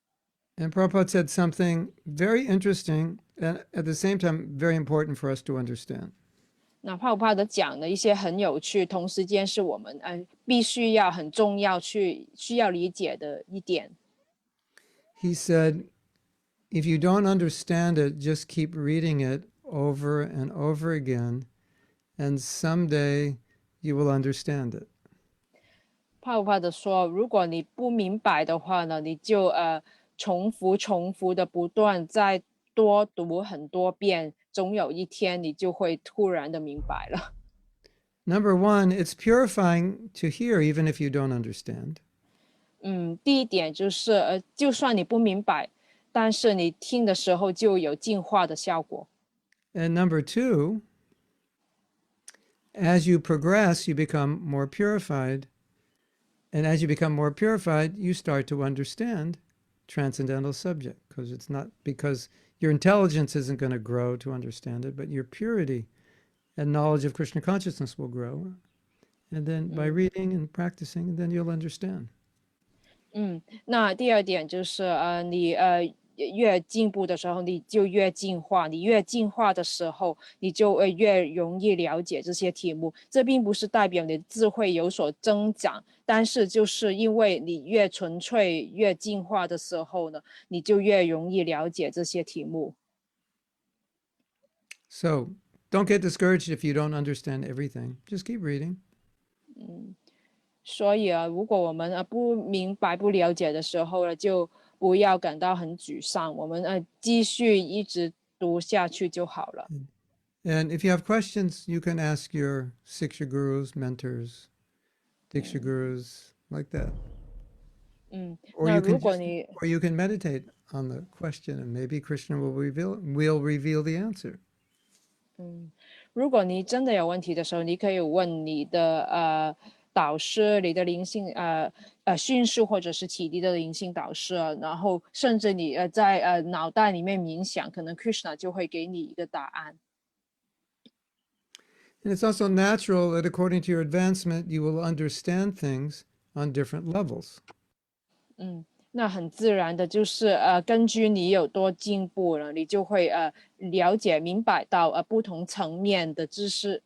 And Prabhupada said something very interesting and at the same time very important for us to understand. 那怕不怕的讲的一些很有趣，同时间是我们必须要很重要需要理解的一点。He said, if you don't understand it, just keep reading it over and over again, and someday you will understand it. 怕不怕的说，如果你不明白的话呢，你就重复的不断再多读很多遍，总有一天你就会突然的明白了。Number one, it's purifying to hear even if you don't understand. 第一点就是就算你不明白，但是你听的时候就有净化的效果。And number two, as you progress, you become more purified. And as you become more purified, you start to understand transcendental subject because your intelligence isn't going to grow to understand it, but your purity and knowledge of Krishna consciousness will grow. And then by reading and practicing, then you'll understand. 那第二点就是你越进步的时候，你就越进化；你越进化的时候，你就越容易了解这些题目。这并不是代表你的智慧有所增长，但是就是因为你越纯粹、越进化的时候呢，你就越容易了解这些题目。So don't get discouraged if you don't understand everything. Just keep reading. 所以如果我们不明白、不了解的时候呢，就不要感到很沮丧，我们继续一直读下去就好了。And if you have questions, you can ask your Siksha gurus, mentors, Diksha gurus, like that. Or 那 you 如 can 果 just, 你 or you can meditate on the question, and maybe Krishna will reveal the answer. 如果你真的有问题的时候，你可以问你的导师、你的灵性训示或者是启迪的灵性导师然后甚至你在脑袋里面冥想，可能 Krishna 就会给你一个答案。And it's also natural that according to your advancement, you will understand things on different levels. 那很自然的就是根据你有多进步了，你就会了解明白到不同层面的知识。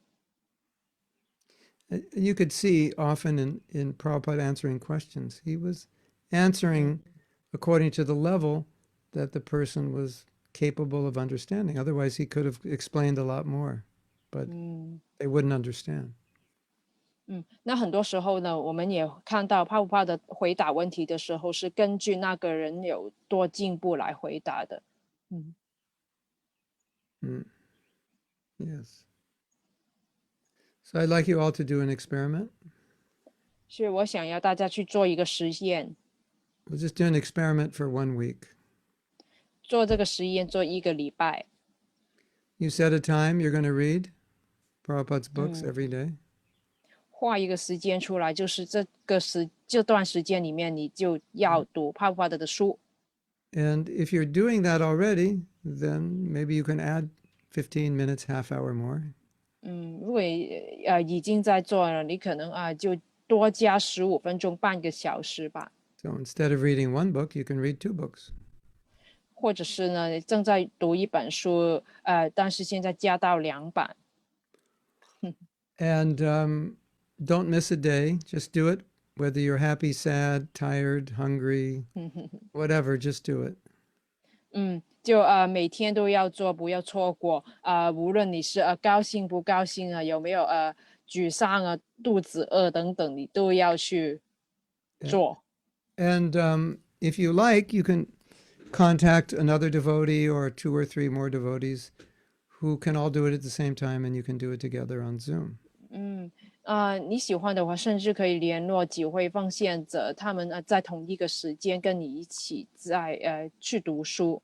You could see often in Prabhupada answering questions, he was answering according to the level that the person was capable of understanding. Otherwise, he could have explained a lot more, but they wouldn't understand. 那很多时候呢，我们也看到帕布帕的回答问题的时候，是根据那个人有多进步来回答的。Yes. So I'd like you all to do an experiment. 所以我想要大家去做一个实验， We'll just do an experiment for 1 week. 做这个实验做1个礼拜。You set a time you're going to read Prabhupada's books every day. 画一个时间出来，就是这段时间里面，你就要读帕布帕的书。And if you're doing that already, then maybe you can add 15 minutes, half hour more. 如果已经在做了，你可能就多加15分钟，半个小时吧。So instead of reading 1 book, you can read 2 books. 或者是呢，正在读一本书，但是现在加到2版。And don't miss a day. Just do it. Whether you're happy, sad, tired, hungry, whatever, just do it. 就每天都要做，不要错过。无论你是高兴不高兴有没有沮丧肚子饿等等，你都要去做。And if you like, you can contact another devotee or 2 or 3 more devotees who can all do it at the same time, and you can do it together on Zoom. 你喜欢的话，甚至可以联络几位奉献者，他们在同一个时间跟你一起去读书。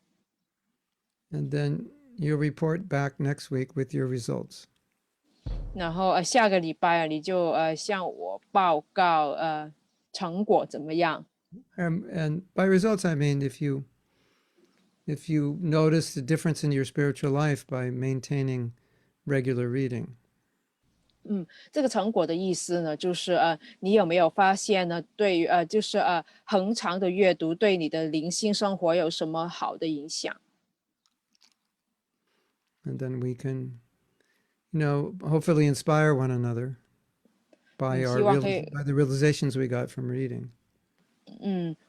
And then you'll report back next week with your results. 然后下个礼拜你就向我报告成果怎么样。And by results, I mean if you notice the difference in your spiritual life by maintaining regular reading. 这个成果的意思呢，就是你有没有发现呢？对于就是恒常的阅读对你的灵性生活有什么好的影响？ And then we can, hopefully inspire one another by by the realizations we got from reading.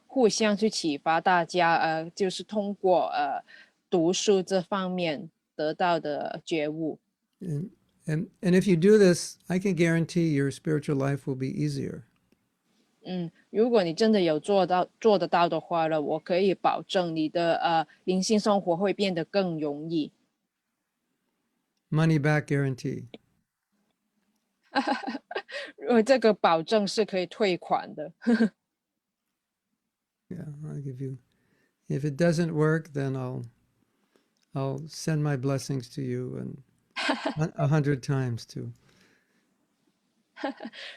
互相去启发大家，就是通过读书这方面得到的觉悟。And if you do this, I can guarantee your spiritual life will be easier. 如果你真的有做得到的话呢，我可以保证你的灵性生活会变得更容易。Money back guarantee. 这个保证是可以退款的。Yeah, I'll give you. If it doesn't work, then I'll send my blessings to you and 100 times too.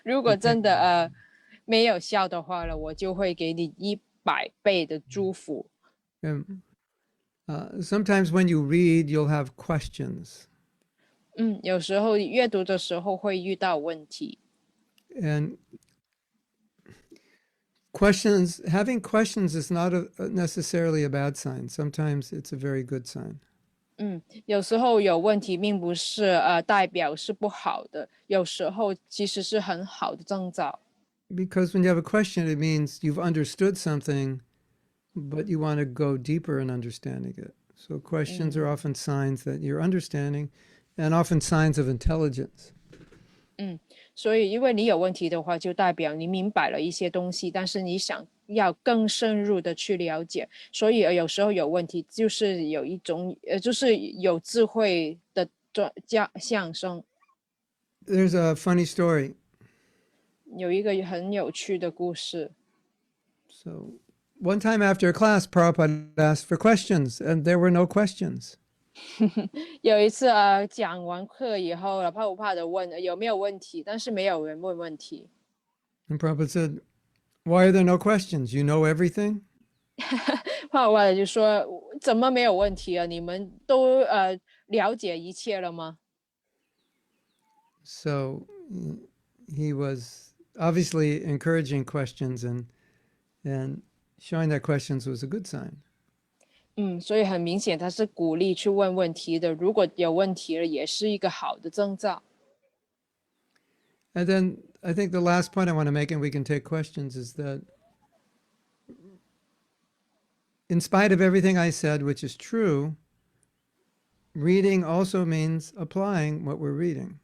如果真的没有效的话呢，我就会给你100倍的祝福。Sometimes when you read, you'll have questions. 有时候阅读的时候会遇到问题。And having questions is not necessarily a bad sign. Sometimes it's a very good sign. 有时候有问题并不是代表是不好的，有时候其实是很好的征兆。Because when you have a question, it means you've understood something, but you want to go deeper in understanding it. So questions are often signs that you're understanding, and often signs of intelligence. 所以因为你有问题的话，就代表你明白了一些东西，但是你想要更深入的去了解，所以有时候有问题就是有一种就是有智慧的象征。There's a funny story. 有一个很有趣的故事。So one time after a class, Prabhupada asked for questions, and there were no questions. 有一次讲完课以后了，Prabhupada问有没有问题，但是没有人问问题。And Prabhupada said, "Why are there no questions? You know everything?" Prabhupada就说怎么没有问题啊？你们都了解一切了吗？ So he was obviously encouraging questions and showing that questions was a good sign. 所以很明显他是鼓励去问问题的，如果有问题了，也是一个好的征兆。And then I think the last point I want to make, and we can take questions, is that in spite of everything I said, which is true, reading also means applying what we're reading.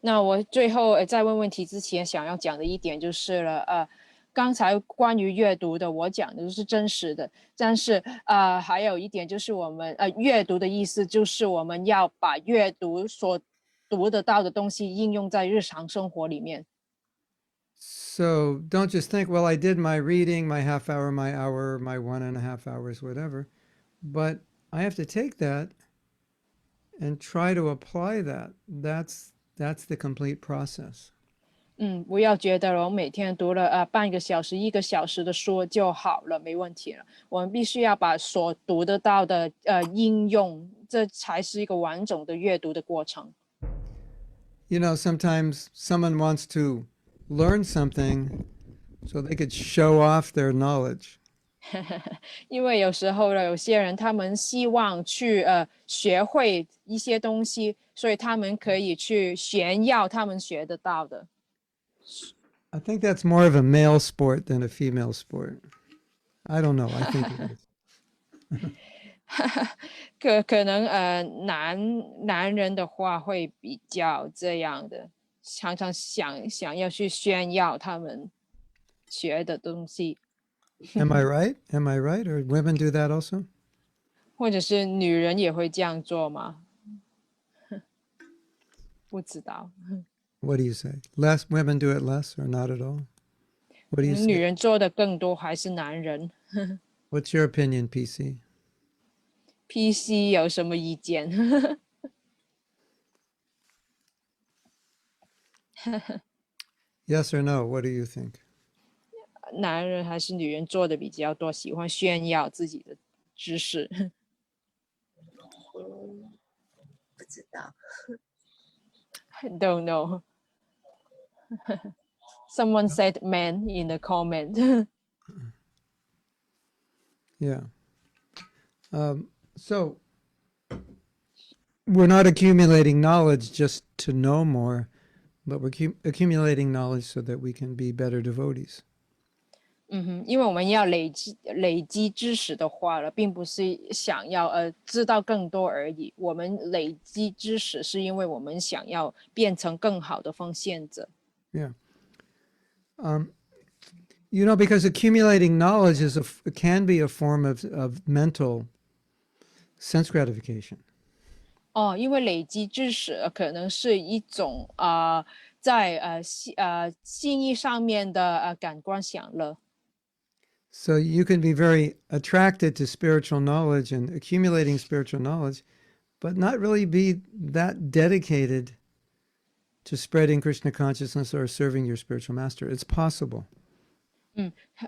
那我最后在问问题之前想要讲的一点就是了，刚才关于阅读的，我讲的是真实的，但是还有一点就是我们阅读的意思就是我们要把阅读所读得到的东西应用在日常生活里面。So don't just think, well, I did my reading, my half hour, my hour, my 1.5 hours, whatever. But I have to take that and try to apply that. That's the complete process. 不要觉得我每天读了半个小时、1个小时的书就好了，没问题了。我们必须要把所读得到的应用，这才是一个完整的阅读的过程。You know, sometimes someone wants to learn something so they could show off their knowledge. 因为有时候呢，有些人他们希望去学会一些东西，所以他们可以去炫耀他们学得到的。I think that's more of a male sport than a female sport. I don't know. I think it is. 可能男人的话会比较这样的，常常想要去炫耀他们学的东西。Am I right? Am I right? Or women do that also? 或者是女人也会这样做吗？不知道。What do you say? Less women do it less or not at all? What do you 女 say? 人做的更多还是男人 What's your opinion, PC? ？PC 有什么意见？Yes or no? What do you think? 男人还是女人做的比较多，喜欢炫耀自己的知识。不知道。Don't know. Someone said man in the comment. Yeah. So we're not accumulating knowledge just to know more, but we're accumulating knowledge so that we can be better devotees. 因为我们要累积知识的话了，并不是想要知道更多而已。我们累积知识是因为我们想要变成更好的奉献者。Yeah. You know, because accumulating knowledge can be a form of mental sense gratification. 哦，因为累积知识可能是一种在心意上面的感官享乐。So you can be very attracted to spiritual knowledge and accumulating spiritual knowledge, but not really be that dedicated to spreading Krishna consciousness or serving your spiritual master. It's possible.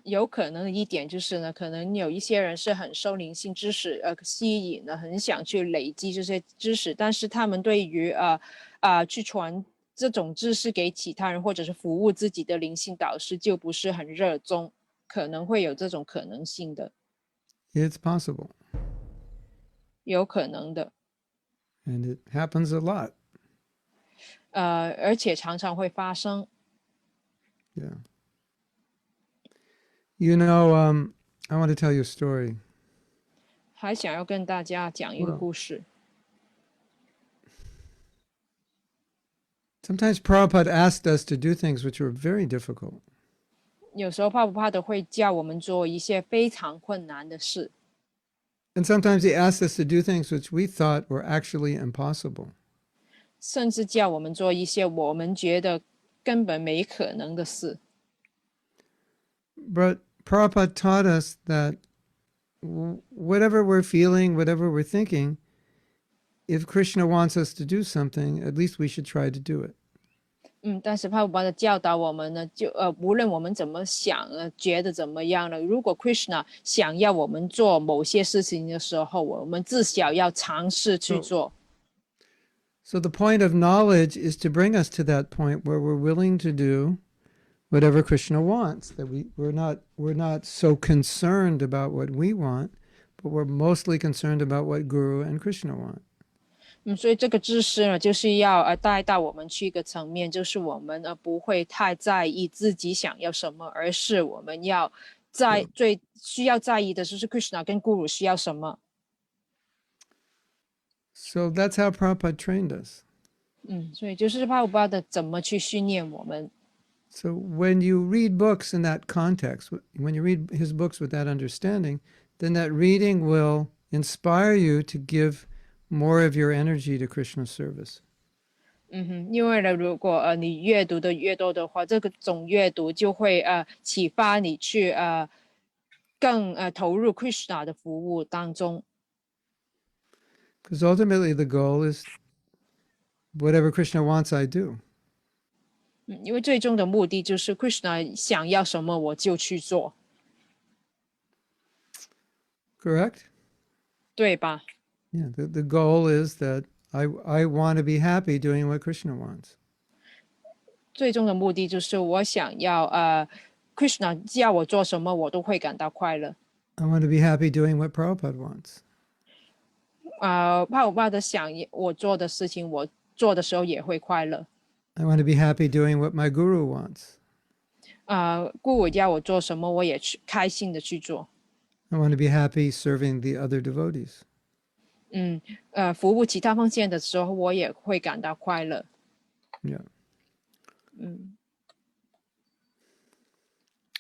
有可能的一点就是呢，可能有一些人是很受灵性知识吸引的，很想去累积这些知识，但是他们对于去传这种知识给其他人，或者是服务自己的灵性导师，就不是很热衷，可能会有这种可能性的。It's possible. 有可能的。And it happens a lot. 而且常常会发生。Yeah. You know, I want to tell you a story. 还想要跟大家讲一个故事。Sometimes Prabhupada asked us to do things which were very difficult. 有时候帕布帕的会叫我们做一些非常困难的事。And sometimes he asked us to do things which we thought were actually impossible. 甚至叫我们做一些我们觉得根本没可能的事。But Prabhupada taught us that whatever we're feeling, whatever we're thinking, if Krishna wants us to do something, at least we should try to do it. 但是帕布帕的教导我们呢，就无论我们怎么想觉得怎么样了，如果 Krishna 想要我们做某些事情的时候，我们至少要尝試去做。So the point of knowledge is to bring us to that point where we're willing to do whatever Krishna wants, that we're not so concerned about what we want, but we're mostly concerned about what Guru and Krishna want. 所以这个知识呢，就是要带到我们去一个层面，就是我们不会太在意自己想要什么，而是我们要最需要在意的就是 Krishna 跟 Guru 需要什么。So that's how Prabhupada trained us. 所以就是帕布帕的怎么去训练我们。So when you read books in that context, when you read his books with that understanding, then that reading will inspire you to give more of your energy to Krishna service. 因为呢，如果你阅读的越多的话，这个总阅读就会启发你去更投入 Krishna 的服务当中。Because ultimately the goal is whatever Krishna wants, I do. 因为最终的目的就是 Krishna 想要什么我就去做。Correct? 对吧？ Yeah, the goal is that I want to be happy doing what Krishna wants. 最终的目的就是我想要Krishna 叫我做什么我都会感到快乐。 I want to be happy doing what Prabhupada wants. 帕布帕的想我做的事情，我做的时候也会快乐。 I want to be happy doing what my Guru wants. Guru 叫我做什么，我也开心的去做。 I want to be happy serving the other devotees. 服务其他奉献的时候，我也会感到快乐。 Yeah.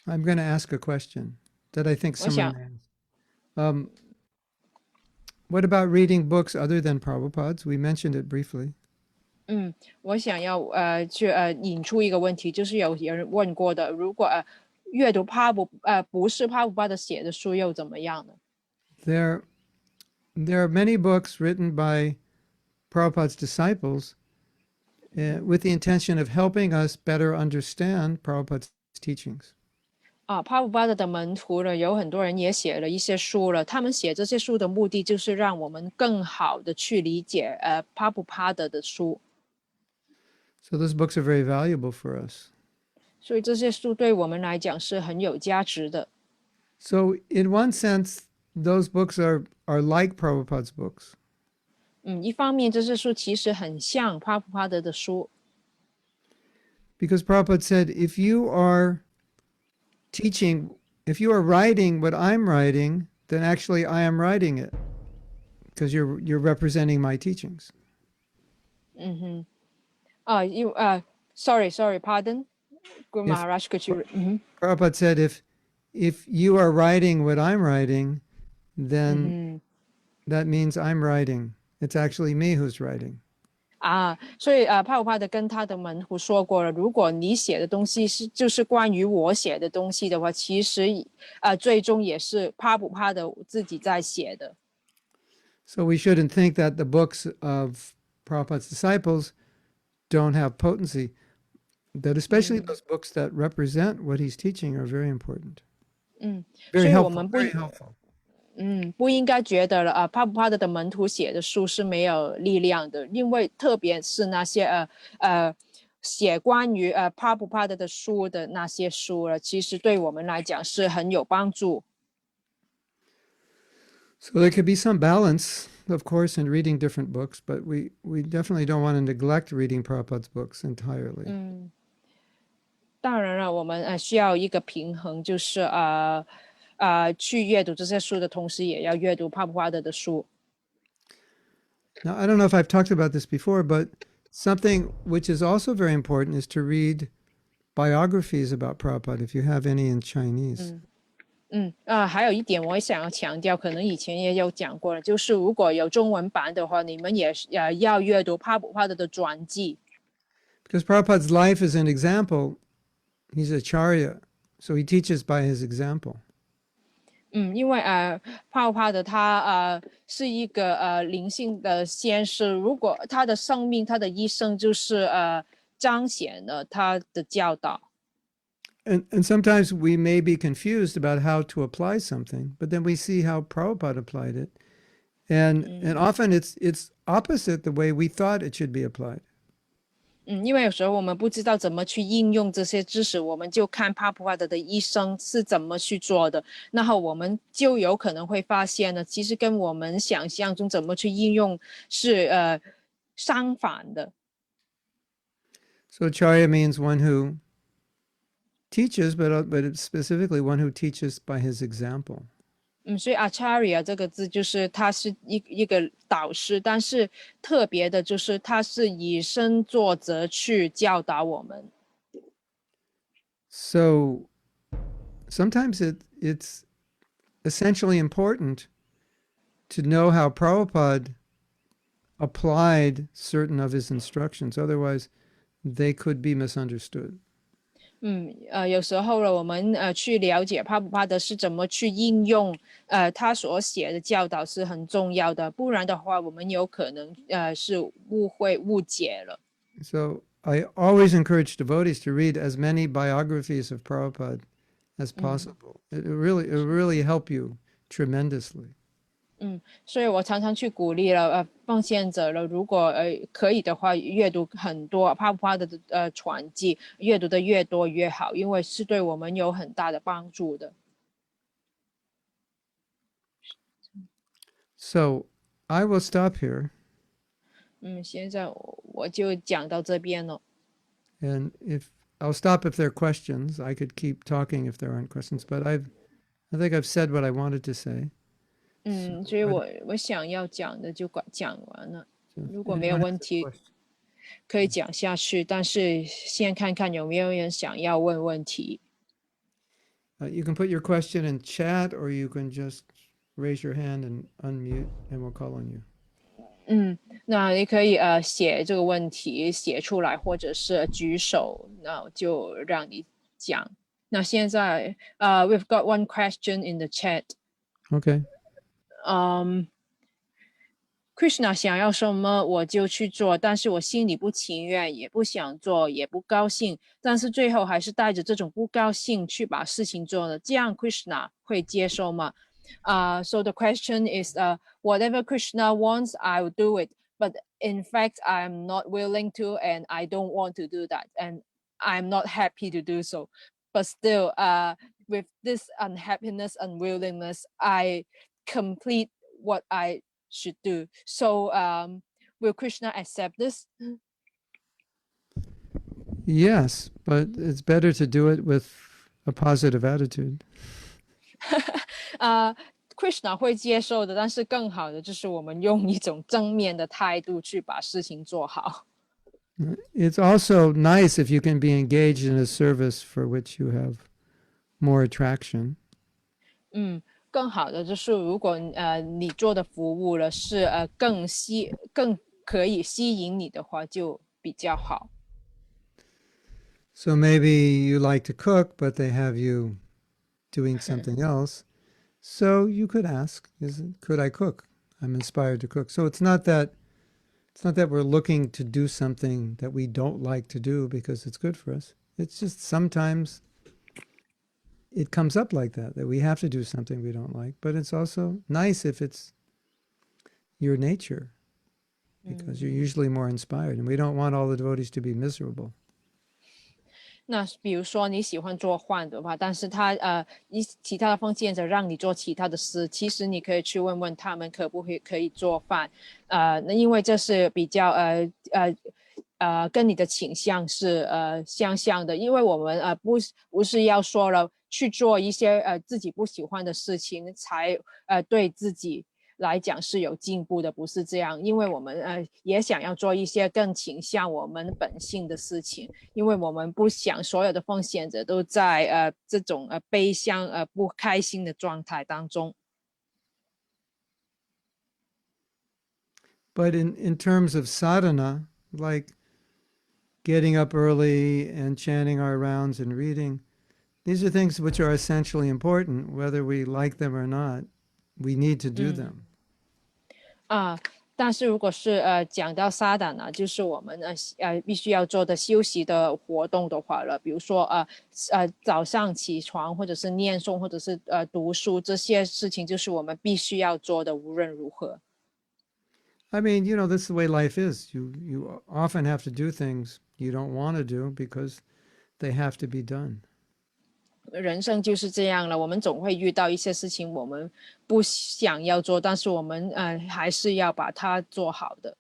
I'm going to ask a question that I think someone asked. What about reading books other than Prabhupada's? We mentioned it briefly. 我想要去引出一个问题，就是有人问过的，如果阅读不是帕布帕的写的书又怎么样呢？ There are many books written by Prabhupada's disciples with the intention of helping us better understand Prabhupada's teachings. 帕布帕的门徒呢，有很多人也写了一些书了。他们写这些书的目的，就是让我们更好的去理解帕布帕的书。 So those books are very valuable for us. 所以这些书对我们来讲是很有价值的。 So in one sense, those books are like Prabhupada's books. 一方面这些书其实很像帕布帕的书。 Because Prabhupada said, if you are writing what I'm writing, then actually I am writing it. Because you're representing my teachings. Sorry, pardon. Guru Maharaj, could you? Prabhupada said, if you are writing what I'm writing, then that means I'm writing It's actually me who's writing. 所以帕普帕的跟他的门徒说过了，如果你写的东西就是关于我写的东西的话，其实最终也是帕普帕的自己在写的。So we shouldn't think that the books of Prabhupada's disciples don't have potency, that especially those books that represent what he's teaching are very important. 所 Very 以我 helpful. 们 Very helpful. 不应该觉得帕普帕的门徒写的书是没有力量的，因为特别是那些写关于帕普帕的书的那些书了，其实对我们来讲是很有帮助。So there could be some balance, of course, in reading different books, but we definitely don't want to neglect reading Prabhupada's books entirely. 当然了，我们需要一个平衡，就是去阅读这些书的同时，也要阅读帕普帕的书。Now, I don't know if I've talked about this before, but something which is also very important is to read biographies about Prabhupada, if you have any in Chinese. 还有一点我也想要强调，可能以前也有讲过了，就是如果有中文版的话，你们也要阅读帕普帕的传记。Because Prabhupada's life is an example. He's a charya, so he teaches by his example. 因为帕普帕的他是一个灵性的先师，如果他的生命、他的一生就是彰显了他的教导。And sometimes we may be confused about how to apply something, but then we see how Prabhupada applied it. And often it's opposite the way we thought it should be applied. 因为有时候我们不知道怎么去应用这些知识，我们就看帕普帕的一生是怎么去做的，然后我们就有可能会发现呢，其实跟我们想象中怎么去应用是相反的。So charya means one who teaches, but it's specifically one who teaches by his example. 所以 acharya 这个字就是他是一个导师，但是特别的就是他是以身作则去教导我们。So sometimes it's essentially important to know how Prabhupada applied certain of his instructions. Otherwise, they could be misunderstood. 有时候呢，我们去了解帕普帕的是怎么去应用他所写的教导是很重要的，不然的话，我们有可能是误解了。So I always encourage devotees to read as many biographies of Prabhupada as possible. It will really help you tremendously. 所以我常常去鼓励了奉献者了，如果可以的话，阅读很多帕普帕的传记，阅读的越多越好，因为是对我们有很大的帮助的。So I will stop here. 现在我就讲到这边了。And I'll stop if there are questions. I could keep talking if there aren't questions, but I think I've said what I wanted to say. 所以我想要讲的就讲完了。如果没有问题，可以讲下去。但是先看看有没有人想要问问题。You can put your question in chat, or you can just raise your hand and unmute, and we'll call on you. 那你可以写这个问题写出来，或者是举手，那就让你讲。那现在we've got one question in the chat. Okay. Krishna 想要什么我就去做，但是我心里不情愿，也不想做，也不高兴，但是最后还是带着这种不高兴去把事情做了，这样 Krishna 会接受吗？So the question is, whatever Krishna wants, I will do it. But in fact, I'm not willing to, and I don't want to do that, and I'm not happy to do so. But still, with this unhappiness, unwillingness, I complete what I should do. So will Krishna accept this? Yes, but it's better to do it with a positive attitude. Krishna 会接受的，但是更好的就是我们用一种正面的态度去把事情做好。It's also nice if you can be engaged in a service for which you have more attraction. 更好的就是如果你做的服务了是更可以吸引你的话，就比较好。So maybe you like to cook, but they have you doing something else. So you could ask, could I cook? I'm inspired to cook. So it's not that we're looking to do something that we don't like to do because it's good for us. It's just sometimes it comes up like that we have to do something we don't like. But it's also nice if it's your nature because you're usually more inspired. And we don't want all the devotees to be miserable. 那比如说你喜欢做饭的话，但是其他的奉献者让你做其他的事，其实你可以去问问他们可以做饭，那因为这是比较跟你的倾向是相像的，因为我们不是要说了去做一些自己不喜欢的事情才对自己来讲是有进步的，不是这样，因为我们也想要做一些更倾向我们本性的事情，因为我们不想所有的奉献者都在这种悲伤不开心的状态当中。But in terms of sadhana, like getting up early and chanting our rounds and reading, these are things which are essentially important, whether we like them or not. We need to do them. 但是如果是讲到撒旦呢，就是我们必须要做的休息的活动的话了，比如说早上起床，或者是念诵，或者是读书，这些事情就是我们必须要做的，无论如何。I mean, this is the way life is. You often have to do things you don't want to do because they have to be done. 人生就是这样了，我们总会遇到一些事情我们不想要做，但是我们还是要把它做好的。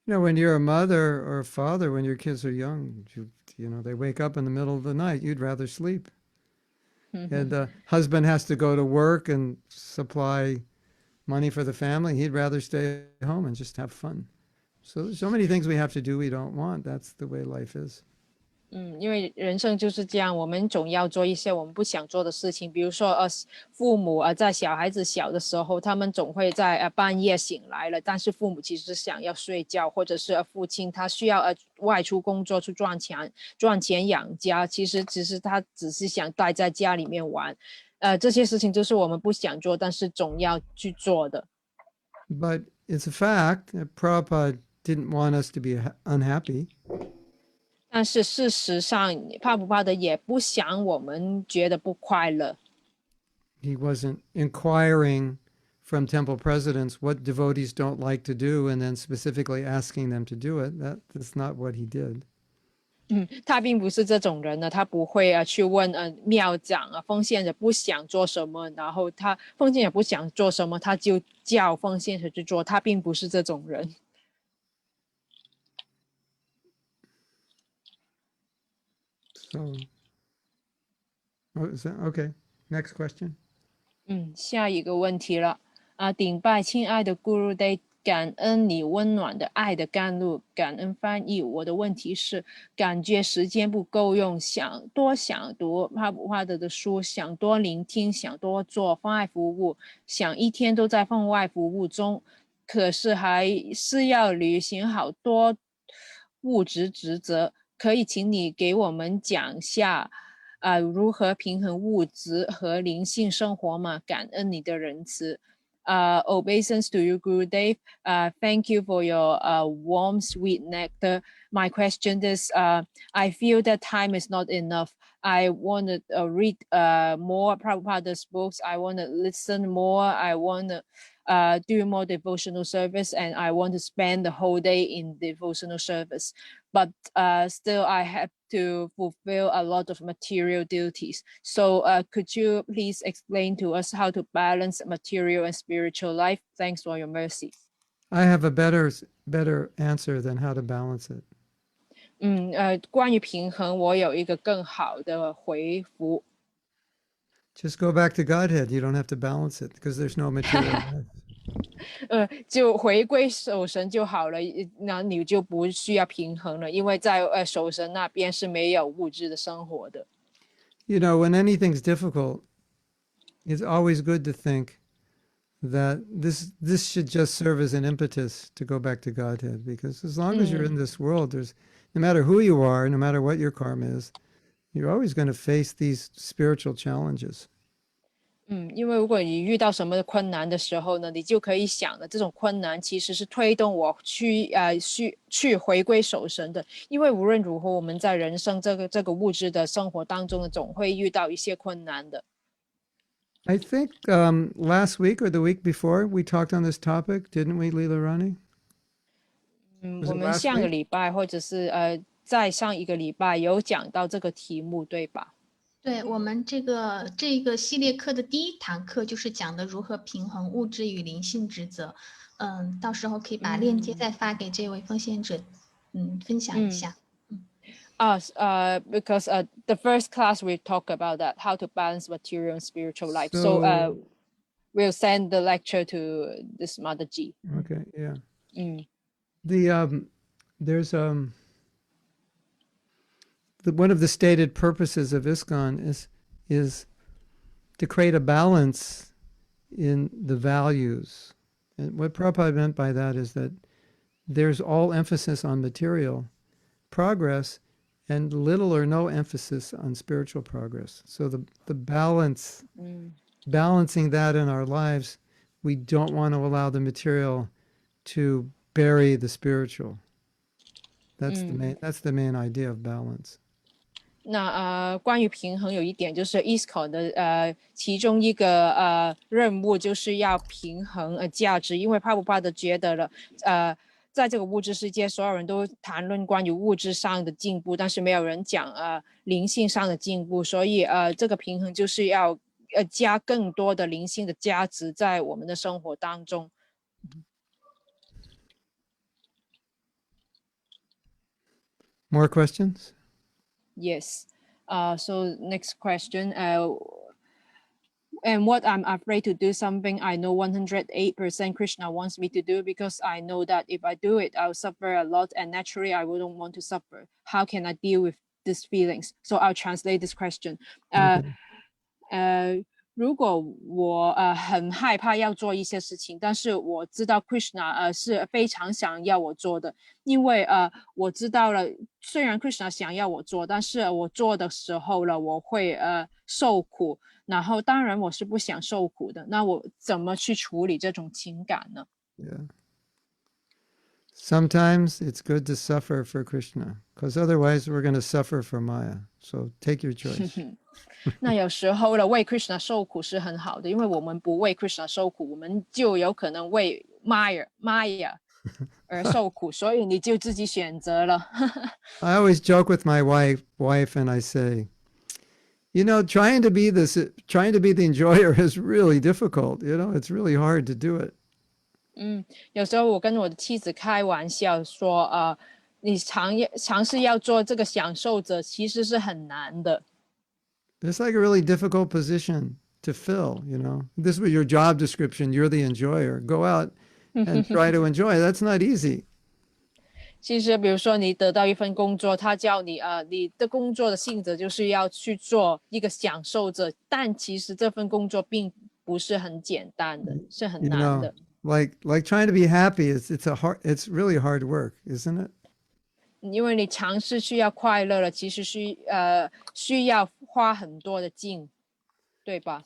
When you're a mother or a father, when your kids are young, they wake up in the middle of the night, you'd rather sleep. And the husband has to go to work and supply money for the family. He'd rather stay home and just have fun. So there's so many things we have to do we don't want. That's the way life is. 因为人生就是这样，我们总要做一些我们不想做的事情，比如说父母在小孩子小的时候，他们总会在半夜醒来了，但是父母其实想要睡觉，或者是父亲他需要外出工作去赚钱养家，其实他只是想待在家里面玩，这些事情就是我们不想做，但是总要去做的。But it's a fact that Prabhupada didn't want us to be unhappy. 但是事实上，帕普帕德也不想我们觉得不快乐。He wasn't inquiring from temple presidents what devotees don't like to do and then specifically asking them to do it. That's not what he did. 他并不是这种人呢，他不会去问庙长奉献者不想做什么，然后奉献者不想做什么，他就叫奉献者去做，他并不是这种人。So, is that okay? Next question. 下一个问题了顶拜亲爱的 Guru Day， 感恩你温暖的爱的甘露，感恩翻译。我的问题是，感觉时间不够用，想读帕普帕德的书，想多聆听，想多做放爱服务，想一天都在放外服务中，可是还是要履行好多物质职责。可以请你给我们讲下如何平衡物质和灵性生活吗？感恩你的仁慈。Obeisance to you, Gurudev. Thank you for your warm, sweet nectar. My question is, I feel that time is not enough. I want to read more Prabhupada's books. I want to listen more. I want to do more devotional service, and I want to spend the whole day in devotional service. But still, I have to fulfill a lot of material duties. So could you please explain to us how to balance material and spiritual life? Thanks for your mercy. I have a better answer than how to balance it. 关于平衡，我有一个更好的回复。Just go back to Godhead. You don't have to balance it because there's no material life. 就回归守神就好了，那你就不需要平衡了，因为在守神那边是没有物质的生活的。When anything's difficult, it's always good to think that this should just serve as an impetus to go back to Godhead, because as long as you're in this world, there's no matter who you are, no matter what your karma is, you're always going to face these spiritual challenges. 因为如果你遇到什么困难的时候呢，你就可以想了，这种困难其实是推动我去回归守神的。因为无论如何，我们在人生这个物质的生活当中呢，总会遇到一些困难的。I think last week or the week before we talked on this topic, didn't we, Leela Rani? 我们上个礼拜或者是在上一个礼拜有讲到这个题目，对吧？对，我们这个系列课的第一堂课就是讲的如何平衡物质与灵性职责。到时候可以把链接再发给这位奉献者，分享一下。Because the first class we talk about that, how to balance material and spiritual life. So we'll send the lecture to this Mother G. Okay, yeah. There's one of the stated purposes of ISKCON is to create a balance in the values. And what Prabhupada meant by that is that there's all emphasis on material progress and little or no emphasis on spiritual progress. So the balance, balancing that in our lives, we don't want to allow the material to bury the spiritual. That's the main idea of balance. 那关于平衡有一点就是 ISKCON 的其中一个任务就是要平衡价值，因为Prabhupada觉得了在这个物质世界，所有人都谈论关于物质上的进步，但是没有人讲灵性上的进步，所以这个平衡就是要加更多的灵性的价值在我们的生活当中。More questions? Yes. So next question. And what I'm afraid to do something I know 108% Krishna wants me to do, because I know that if I do it, I'll suffer a lot, and naturally I wouldn't want to suffer. How can I deal with these feelings? So I'll translate this question. Okay. 如果我很害怕要做一些事情，但是我知道 Krishna 是非常想要我做的，因为我知道了，虽然 Krishna 想要我做，但是我做的时候了，我会受苦，然后当然我是不想受苦的，那我怎么去处理这种情感呢？ Yeah. Sometimes it's good to suffer for Krishna, because otherwise we're going to suffer for Maya. So take your choice. 那有时候了，为 Krishna 受苦是很好的，因为我们不为 Krishna 受苦，我们就有可能为 Maya 而受苦，所以你就自己选择了。I always joke with my wife, and I say, you know, trying to be the enjoyer is really difficult. You know, it's really hard to do it. 有时候我跟我的妻子开玩笑说，你尝试要做这个享受者，其实是很难的。It's like a really difficult position to fill, you know. This was your job description. You're the enjoyer. Go out and try to enjoy. That's not easy. 其实，比如说你得到一份工作，他叫你你的工作的性质就是要去做一个享受者，但其实这份工作并不是很简单的，是很难的。Like trying to be happy, it's really hard work, isn't it? 因为你尝试需要快乐了，其实需要花很多的劲，对吧？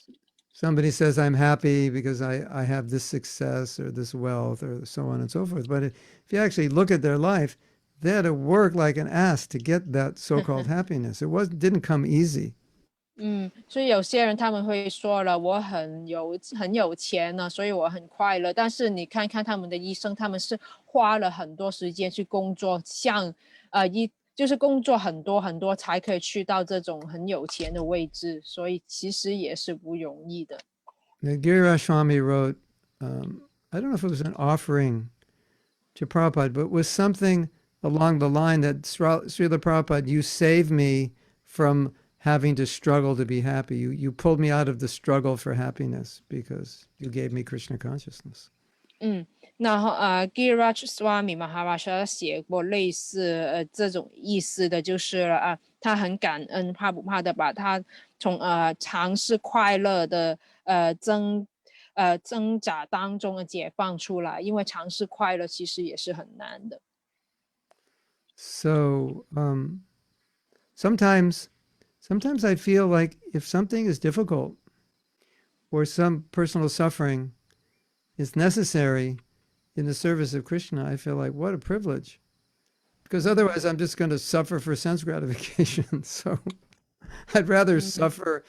Somebody says I'm happy because I have this success or this wealth or so on and so forth. But if you actually look at their life, they had to work like an ass to get that so-called happiness. It didn't come easy. 所以有些人他们会说了，我很有钱呢，所以我很快乐。但是你看看他们的一生，他们是花了很多时间去工作，就是工作很多很多才可以去到这种很有钱的位置，所以其实也是不容易的。Giriraj Swami wrote, I don't know if it was an offering to Prabhupada, but it was something along the line that Srila Prabhupada, you saved me from having to struggle to be happy. You pulled me out of the struggle for happiness because you gave me Krishna consciousness. 然后Giraj Swami Maharaj 写过类似这种意思的，就是他很感恩帕普帕的把他从尝试快乐的挣扎当中解放出来，因为尝试快乐其实也是很难的。So sometimes I feel like if something is difficult or some personal suffering is necessary in the service of Krishna, I feel like what a privilege. Because otherwise I'm just going to suffer for sense gratification. So I'd rather suffer,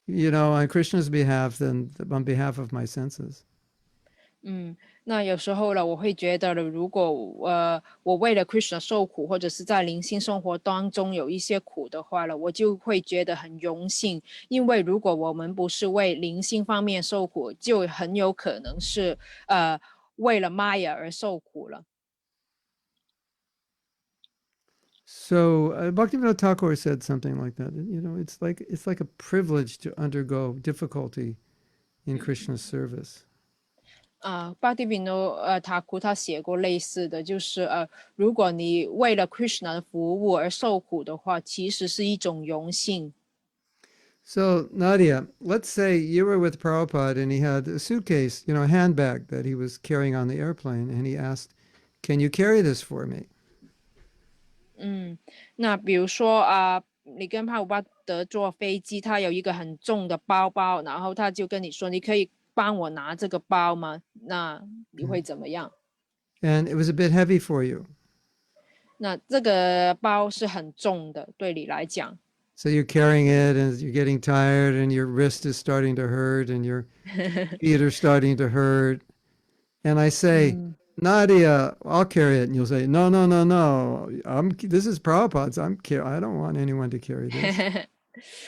on Krishna's behalf than on behalf of my senses. 那有时候呢，我会觉得了，如果我为了 Krishna 受苦，或者是在灵性生活当中有一些苦的话了，我就会觉得很荣幸，因为如果我们不是为灵性方面受苦，就很有可能是为了 Maya 而受苦了。So Bhaktivinoda Thakur said something like that. It's like a privilege to undergo difficulty in Krishna's service. Bhaktivinoda Thakur 他写过类似的，就是如果你为了 Krishna 的服务而受苦的话，其实是一种荣幸。So Nadia, let's say you were with Prabhupada and he had a suitcase, a handbag that he was carrying on the airplane, and he asked, "Can you carry this for me?" 那比如说你跟帕普巴德坐飞机，他有一个很重的包包，然后他就跟你说，你可以帮我拿这个包吗？那你会怎么样？ And it was a bit heavy for you. 那这个包是很重的，对你来讲。So you're carrying it and you're getting tired and your wrist is starting to hurt and your feet are starting to hurt. And I say, Nadia, I'll carry it. And you'll say, no. This is Prabhupada's. I don't want anyone to carry this.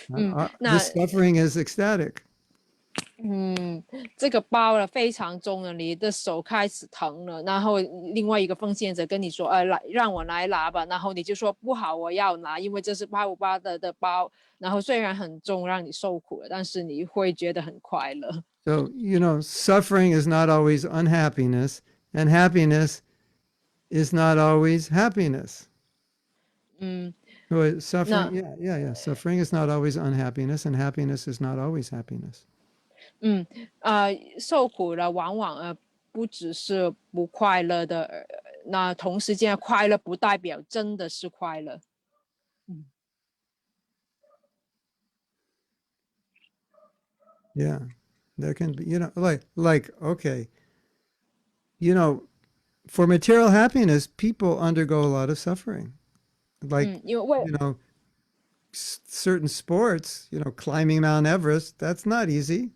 This suffering is ecstatic. 这个包了非常重了，你的手开始疼了，然后另外一个奉献者跟你说，让我来拿吧，然后你就说不好，我要拿，因为这是帕普巴德的包，然后虽然很重，让你受苦了，但是你会觉得很快乐。So, suffering is not always unhappiness, and happiness is not always happiness. Suffering, yeah. Suffering is not always unhappiness, and happiness is not always happiness. 受苦了往往不只是不快乐的，那同时间快乐不代表真的是快乐。Yeah, there can be, okay, for material happiness, people undergo a lot of suffering. Like, certain sports, climbing Mount Everest, that's not easy.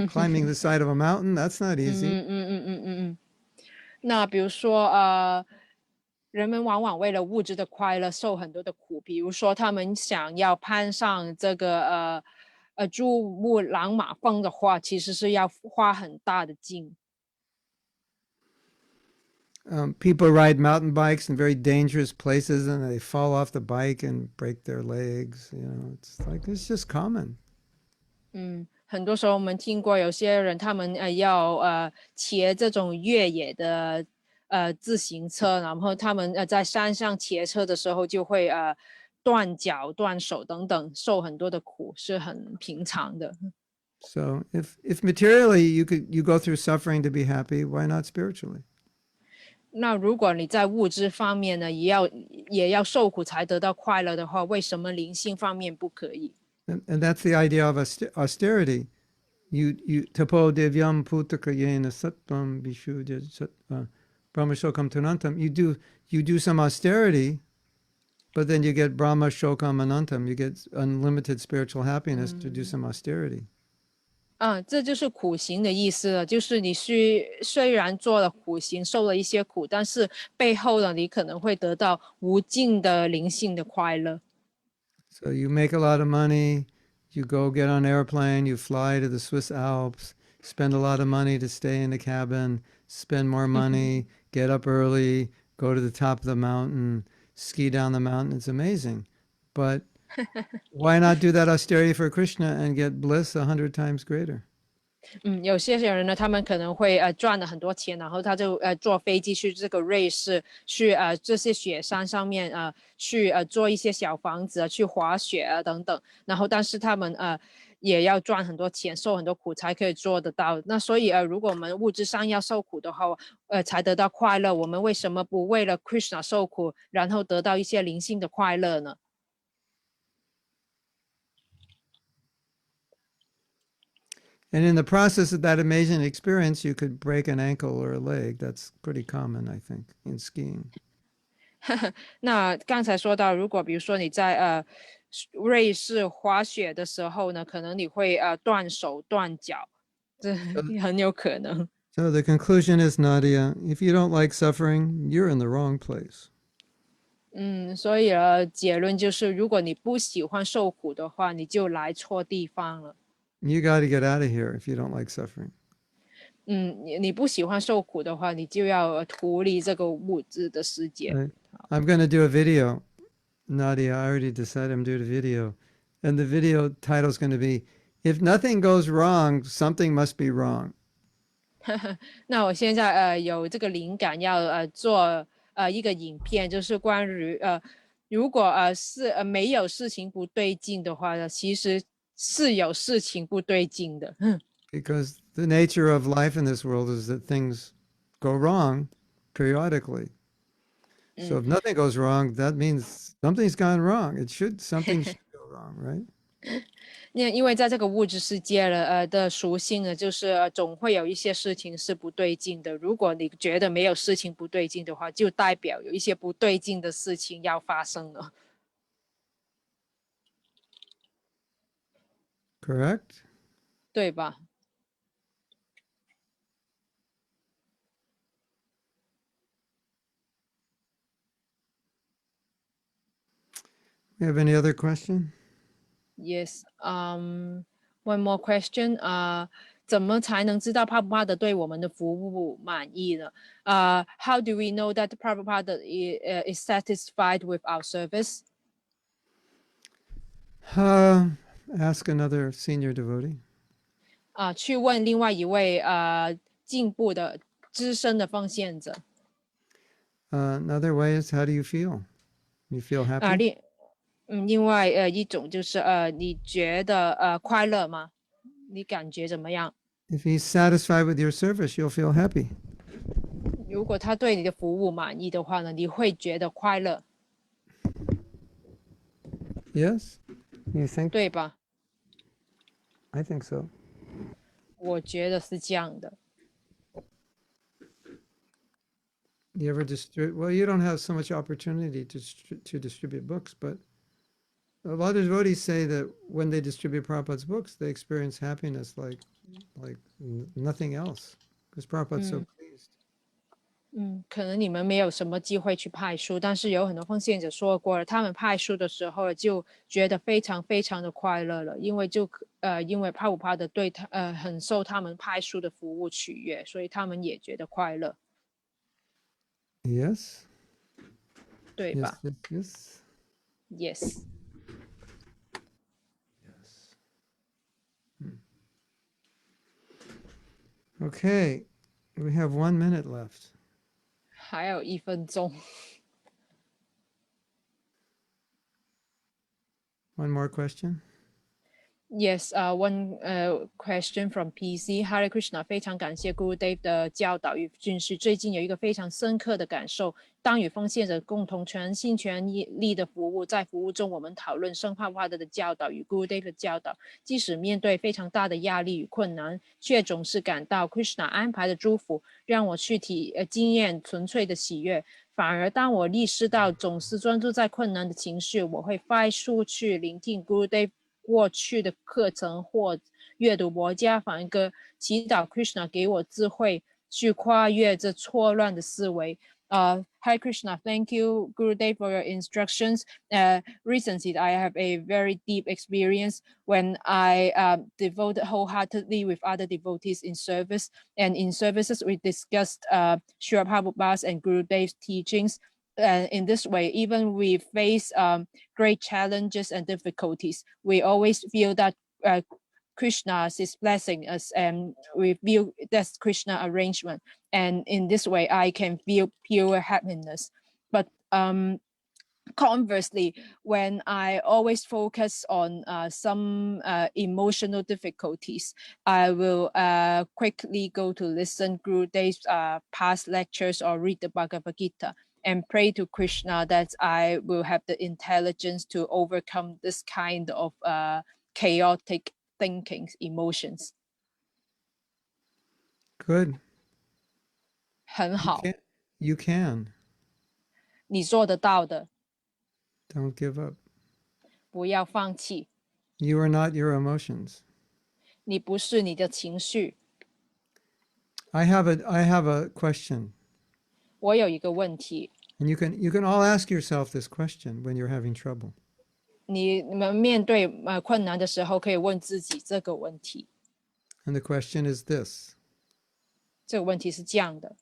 Climbing the side of a mountain, that's not easy. 那比如说人们往往为了物质的快乐受很多的苦，比如说他们想要攀上这个珠穆朗玛峰的话，其实是要花很大的劲。People ride mountain bikes in very dangerous places and they fall off the bike and break their legs. It's just common. 很多时候我们听过有些人他们要骑这种越野的自行车，然后他们在山上骑车的时候就会断脚断手等等，受很多的苦，是很平常的。So if materially you go through suffering to be happy, why not spiritually? 那如果你在物质方面呢也要受苦才得到快乐的话，为什么灵性方面不可以？ And that's the idea of austerity. You tapo devyam putakayena sattvam vishuddha brahma shokam tanantam. You do some austerity, but then you get brahma shokam anantam. You get unlimited spiritual happiness to do some austerity. 这就是苦行的意思了，就是你虽然做了苦行，受了一些苦，但是背后呢，你可能会得到无尽的灵性的快乐。So you make a lot of money, you go get on an airplane, you fly to the Swiss Alps, spend a lot of money to stay in the cabin, spend more money, get up early, go to the top of the mountain, ski down the mountain. It's amazing. But why not do that austerity for Krishna and get bliss 100 times greater? 有些人呢，他们可能会赚了很多钱，然后他就坐飞机去这个瑞士，去这些雪山上面去做一些小房子去滑雪等等，然后但是他们也要赚很多钱，受很多苦才可以做得到。那所以如果我们物质上要受苦的话，才得到快乐，我们为什么不为了 Krishna 受苦，然后得到一些灵性的快乐呢？And in the process of that amazing experience, you could break an ankle or a leg. That's pretty common, I think, in skiing. 那刚才说到，如果比如说你在瑞士滑雪的时候呢，可能你会断手断脚，这很有可能。So the conclusion is, Nadia, if you don't like suffering, you're in the wrong place. 所以结论就是，如果你不喜欢受苦的话，你就来错地方了。You got to get out of here if you don't like suffering. 你不喜欢受苦的话，你就要脱离这个物质的世界。I'm going to do a video, Nadia. I already decided I'm doing a video, and the video title is going to be, "If nothing goes wrong, something must be wrong." 那我现在有这个灵感，要做一个影片，就是关于如果是没有事情不对劲的话呢，其实是有事情不对劲的。Because the nature of life in this world is that things go wrong periodically. So if nothing goes wrong, that means something's gone wrong. Something should go wrong, right? 因为在这个物质世界的属性呢，就是总会有一些事情是不对劲的。如果你觉得没有事情不对劲的话，就代表有一些不对劲的事情要发生了。Correct? 对吧？ You have any other question? Yes. One more question. 怎么才能知道 Prabhupada 对我们的服务满意呢？How do we know that Prabhupada is satisfied with our service? Ask another senior devotee. 去问另外一位进步的资深的奉献者。Another way is, how do you feel? You feel happy? 另外一种就是你觉得快乐吗？你感觉怎么样？ If he's satisfied with your service, you'll feel happy. 如果他对你的服务满意的话呢，你会觉得快乐。 Yes? You think? 对吧？ I think so. 我觉得是这样的。 You ever distribute? Well, you don't have so much opportunity to distribute books, but a lot of devotees say that when they distribute Prabhupada's books, they experience happiness like nothing else, because Prabhupada's so pleased. 可能你们没有什么机会去派书，但是有很多奉献者说过了，他们派书的时候就觉得非常非常的快乐了，因为Prabhupada对很受他们派书的服务取悦，所以他们也觉得快乐。 Yes? 对吧？ Yes. Yes. Okay, we have 1 minute left. 还有1分钟。 One more question? Yes, one question from PC. Hare Krishna， 非常感谢 Gurudev 的教导与训示。最近有一个非常深刻的感受，当与奉献者共同全心全力的服务，在服务中我们讨论圣帕帕的教导与 Gurudev 的教导，即使面对非常大的压力与困难，却总是感到 Krishna 安排的祝福，让我去经验纯粹的喜悦。反而当我意识到总是专注在困难的情绪，我会快速去聆听 Gurudev 过去的课程或阅读博家梵歌，祈祷 Krishna 给我智慧去跨越这错乱的思维。Hi Krishna, thank you Gurudev for your instructions. Recently, I have a very deep experience when I devote wholeheartedly with other devotees in service. And in services, we discussed Srila Prabhupada's and Gurudev's teachings. In this way, even we face great challenges and difficulties, we always feel that Krishna is blessing us, and we feel that's Krishna arrangement, and in this way I can feel pure happiness. But conversely, when I always focus on some emotional difficulties, I will quickly go to listen Gurudev's past lectures or read the Bhagavad Gita and pray to Krishna that I will have the intelligence to overcome this kind of chaotic thinking, emotions. Good. 很好， You can. 你做得到的， Don't give up. 不要放弃。 You are not your emotions. 你不是你的情绪。 I have a question. 我有一个问题， And you can all ask yourself this question when you're having trouble. 你们面对困难的时候，可以问自己这个问题。 And the question is this. 这个问题是这样的：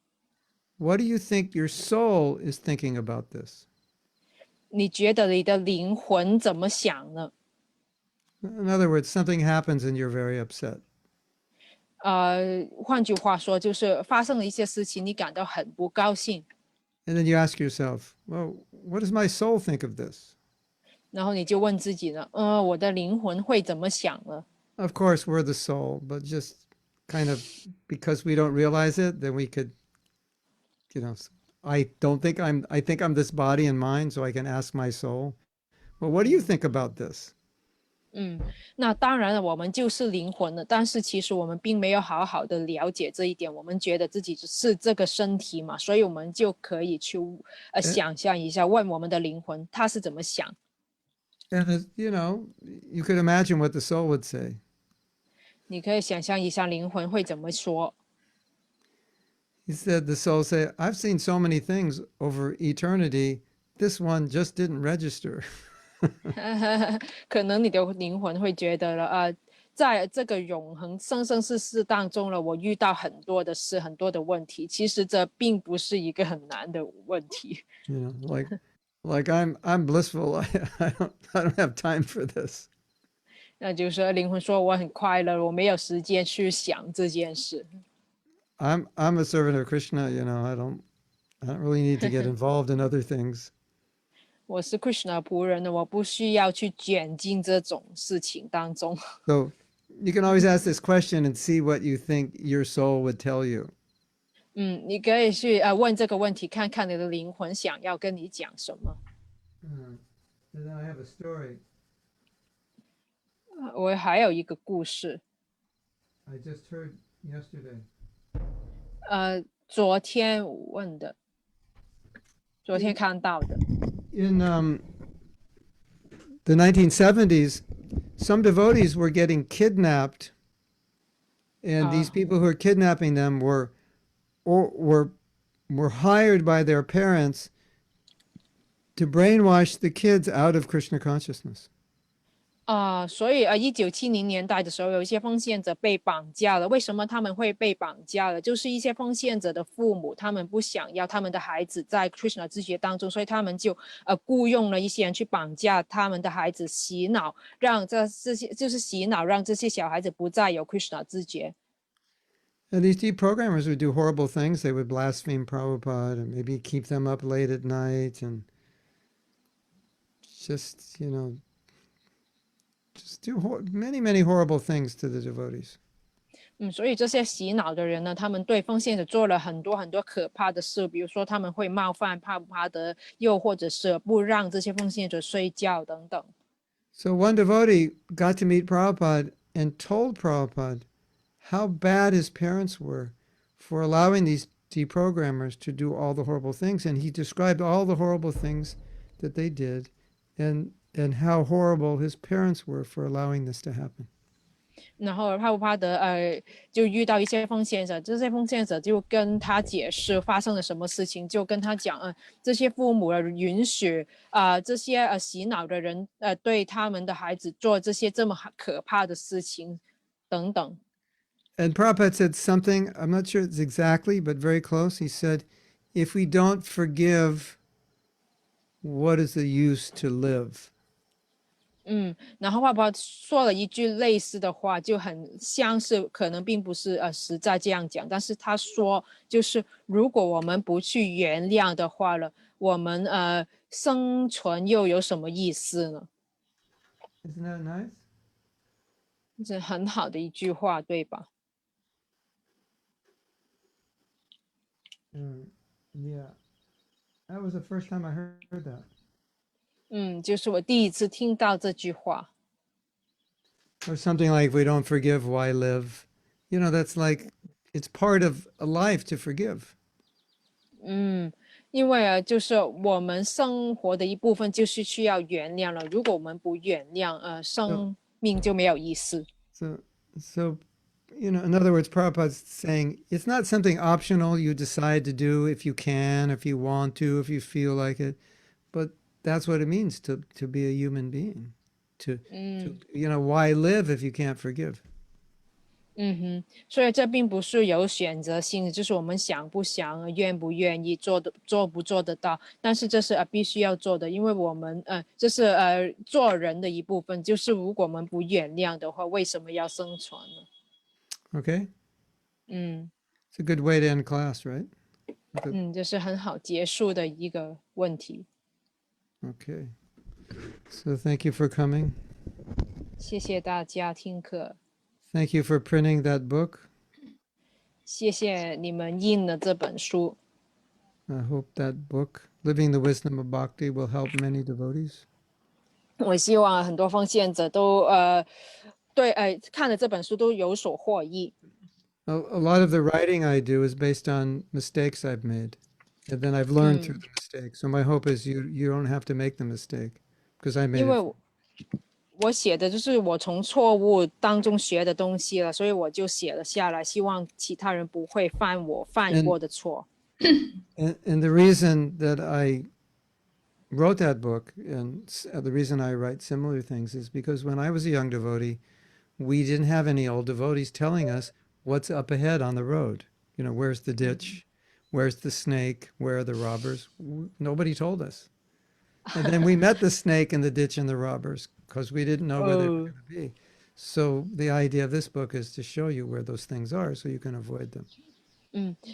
What do you think your soul is thinking about this? 你觉得你的灵魂怎么想呢？ In other words, something happens and you're very upset. 换句话说，就是发生了一些事情，你感到很不高兴， And then you ask yourself, well, what does my soul think of this? 然后你就问自己呢，我的灵魂会怎么想呢？ Of course, we're the soul, but just kind of because we don't realize it, then we could, I think I'm this body and mind, so I can ask my soul, well, what do you think about this? 那当然了，我们就是灵魂了，但是其实我们并没有好好的了解这一点，我们觉得自己是这个身体嘛，所以我们就可以去想象一下，问我们的灵魂他是怎么想。 And, you could imagine what the soul would say. 你可以想象一下灵魂会怎么说。 He said, the soul said, I've seen so many things over eternity, this one just didn't register. 可能你的灵魂会觉得了，在这个永恒生生世世当中了，我遇到很多的事，很多的问题，其实这并不是一个很难的问题。Like I'm blissful. I don't have time for this. 那就是灵魂说我很快乐，我没有时间去想这件事。 I'm a servant of Krishna, I don't really need to get involved in other things. 我是 Krishna 仆人的，我不需要去卷进这种事情当中。 So you can always ask this question and see what you think your soul would tell you. 你可以去问这个问题，看看你的灵魂想要跟你讲什么。 And then I have a story. 我还有一个故事， I just heard yesterday. 昨天问的，昨天看到的。 In the 1970s, some devotees were getting kidnapped, and these people who were kidnapping them were hired by their parents to brainwash the kids out of Krishna consciousness. 所以1970年代的时候，有一些奉献者被绑架了。为什么他们会被绑架了？就是一些奉献者的父母，他们不想要他们的孩子在 Krishna 知觉当中，所以他们就雇佣了一些人去绑架他们的孩子，洗脑，让这些就是洗脑，让这些小孩子不再有 Krishna 知觉。 And these deprogrammers would do horrible things. They would blaspheme Prabhupada and maybe keep them up late at night and just do many, many horrible things to the devotees. 所以这些洗脑的人呢，他们对奉献者做了很多很多可怕的事，比如说他们会冒犯帕布帕德，又或者是不让这些奉献者睡觉等等。 So one devotee got to meet Prabhupada and told Prabhupada how bad his parents were for allowing these deprogrammers to do all the horrible things. And he described all the horrible things that they did and how horrible his parents were for allowing this to happen. 然后帕布帕德就遇到一些奉献者，这些奉献者就跟他解释发生了什么事情，就跟他讲这些父母允许这些洗脑的人对他们的孩子做这些这么可怕的事情等等。 And Prabhupada said something, I'm not sure it's exactly, but very close. He said, if we don't forgive, what is the use to live? 然后爸爸说了一句类似的话，就很像是可能并不是实在这样讲，但是他说就是如果我们不去原谅的话了，我们生存又有什么意思呢？ Isn't that nice? 这很好的一句话，对吧？ Yeah. That was the first time I heard that. 就是我第一次听到这句话。 Or something like, if we don't forgive, why live? You know, that's like, it's part of a life to forgive. 因为就是我们生活的一部分就是需要原谅了，如果我们不原谅，生命就没有意思。 So, you know, in other words, Prabhupada's saying it's not something optional you decide to do if you can, if you want to, if you feel like it, but that's what it means to be a human being. To you know, why live if you can't forgive? 所以这并不是有选择性的，就是我们想不想、愿不愿意做不做得到，但是这是必须要做的，因为我们这是做人的一部分，就是如果我们不原谅的话，为什么要生存呢？ Okay? It's a good way to end class, right? 这是很好结束的一个问题。 Okay. So thank you for coming. 谢谢大家听课， Thank you for printing that book. 谢谢你们印了这本书。 I hope that book, Living the Wisdom of Bhakti, will help many devotees. 我希望很多奉献者都对看了这本书都有所获益。 A lot of the writing I do is based on mistakes I've made, and then I've learned through the mistakes. So my hope is you don't have to make the mistake, because I made 因为 it. 我写的就是我从错误当中学的东西了，所以我就写了下来，希望其他人不会犯我犯过的错。 And the reason that I wrote that book, and the reason I write similar things, is because when I was a young devotee, we didn't have any old devotees telling us what's up ahead on the road. You know, where's the ditch? Where's the snake? Where are the robbers? Nobody told us. And then we met the snake and the ditch and the robbers because we didn't know where they were going to be. So the idea of this book is to show you where those things are so you can avoid them.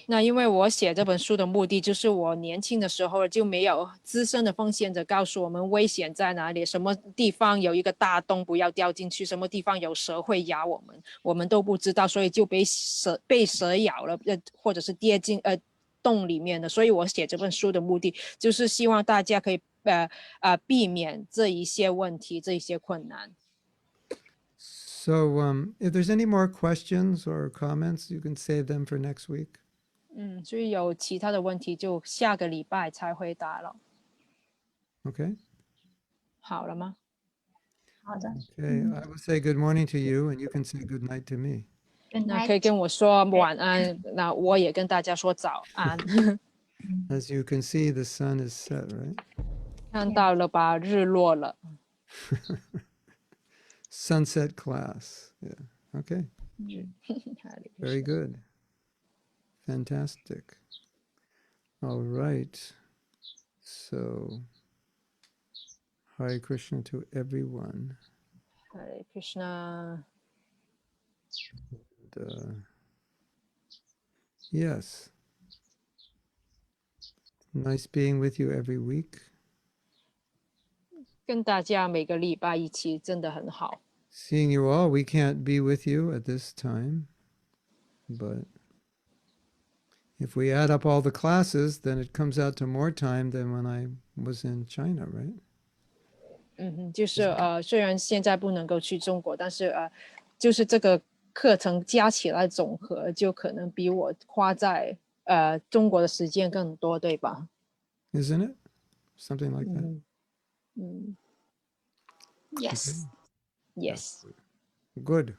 那因为我写这本书的目的，就是我年轻的时候就没有资深的奉献者告诉我们危险在哪里，什么地方有一个大洞不要掉进去，什么地方有蛇会咬我们，我们都不知道，所以就被蛇咬了，或者是跌进洞里面的。所以我写这本书的目的，就是希望大家可以避免这一些问题，这一些困难。 So if there's any more questions or comments, you can save them for next week. 所以有其他的问题就下个礼拜才回答了。 Okay? 好了吗？ 好的， Okay, I will say good morning to you, and you can say good night to me. 那可以跟我说晚安，那我也跟大家说早安。 As you can see, the sun is set, right? 看到了吧，日落了。 Sunset class. Yeah. Okay. Very good. Fantastic. All right. So, Hare Krishna to everyone. Hare Krishna. And, yes. Nice being with you every week. 跟大家每个礼拜一起，真的很好。 Seeing you all, we can't be with you at this time, but if we add up all the classes, then it comes out to more time than when I was in China, right? 就是虽然现在不能够去中国，但是就是这个课程加起来总和，就可能比我花在中国的时间更多，对吧？ Isn't it? Something like that. Yes. Yes. Good.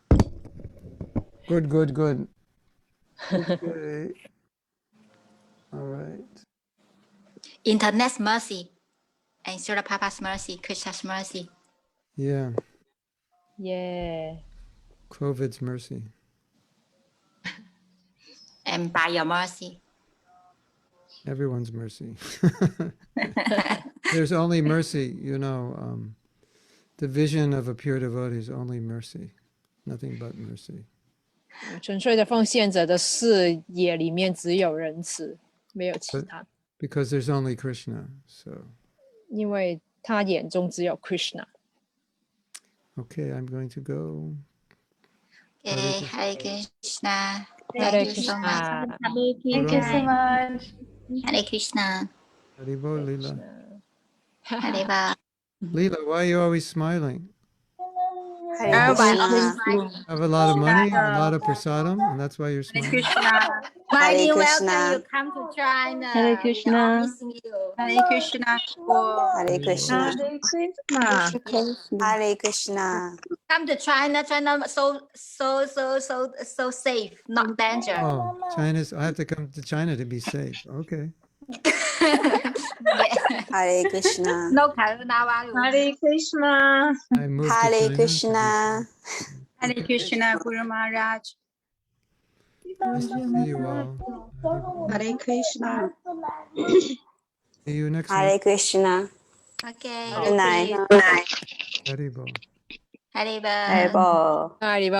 Good. Okay. All right. Internet's mercy and Srila Papa's mercy, Krishna's mercy. Yeah. Yeah. COVID's mercy. And by your mercy. Everyone's mercy. There's only mercy, you know. the vision of a pure devotee is only mercy, nothing but mercy. 纯粹的奉献者的视野里面只有仁慈，没有其他， Because there's only Krishna. So, 因为他眼中只有 Krishna。 okay, I'm going to go. Okay, Hare Krishna. Hare Thank you so much. Krishna. Thank you so much. Hare Krishna. Haribo, Leela. Hare Krishna. Leela, why are you always smiling? Hare Krishna. Have a lot of money, a lot of prasadam, and that's why you're smiling. Hare Mighty Krishna. welcome you come to China. Hare We are Krishna. missing you. Hare Krishna. Hare Krishna. Hare Krishna. Come to China. China so safe, not danger. Oh, I have to come to China to be safe. Okay. Hare Krishna. No karuna value. Hare Krishna. I moved to Hare China to be Krishna. Hare Krishna, Guru Maharaj. Nice to see you all. Hare Krishna. See you next Hare week. Krishna. Okay. Good night. Haribo. Hare Hare Bo.啊，礼拜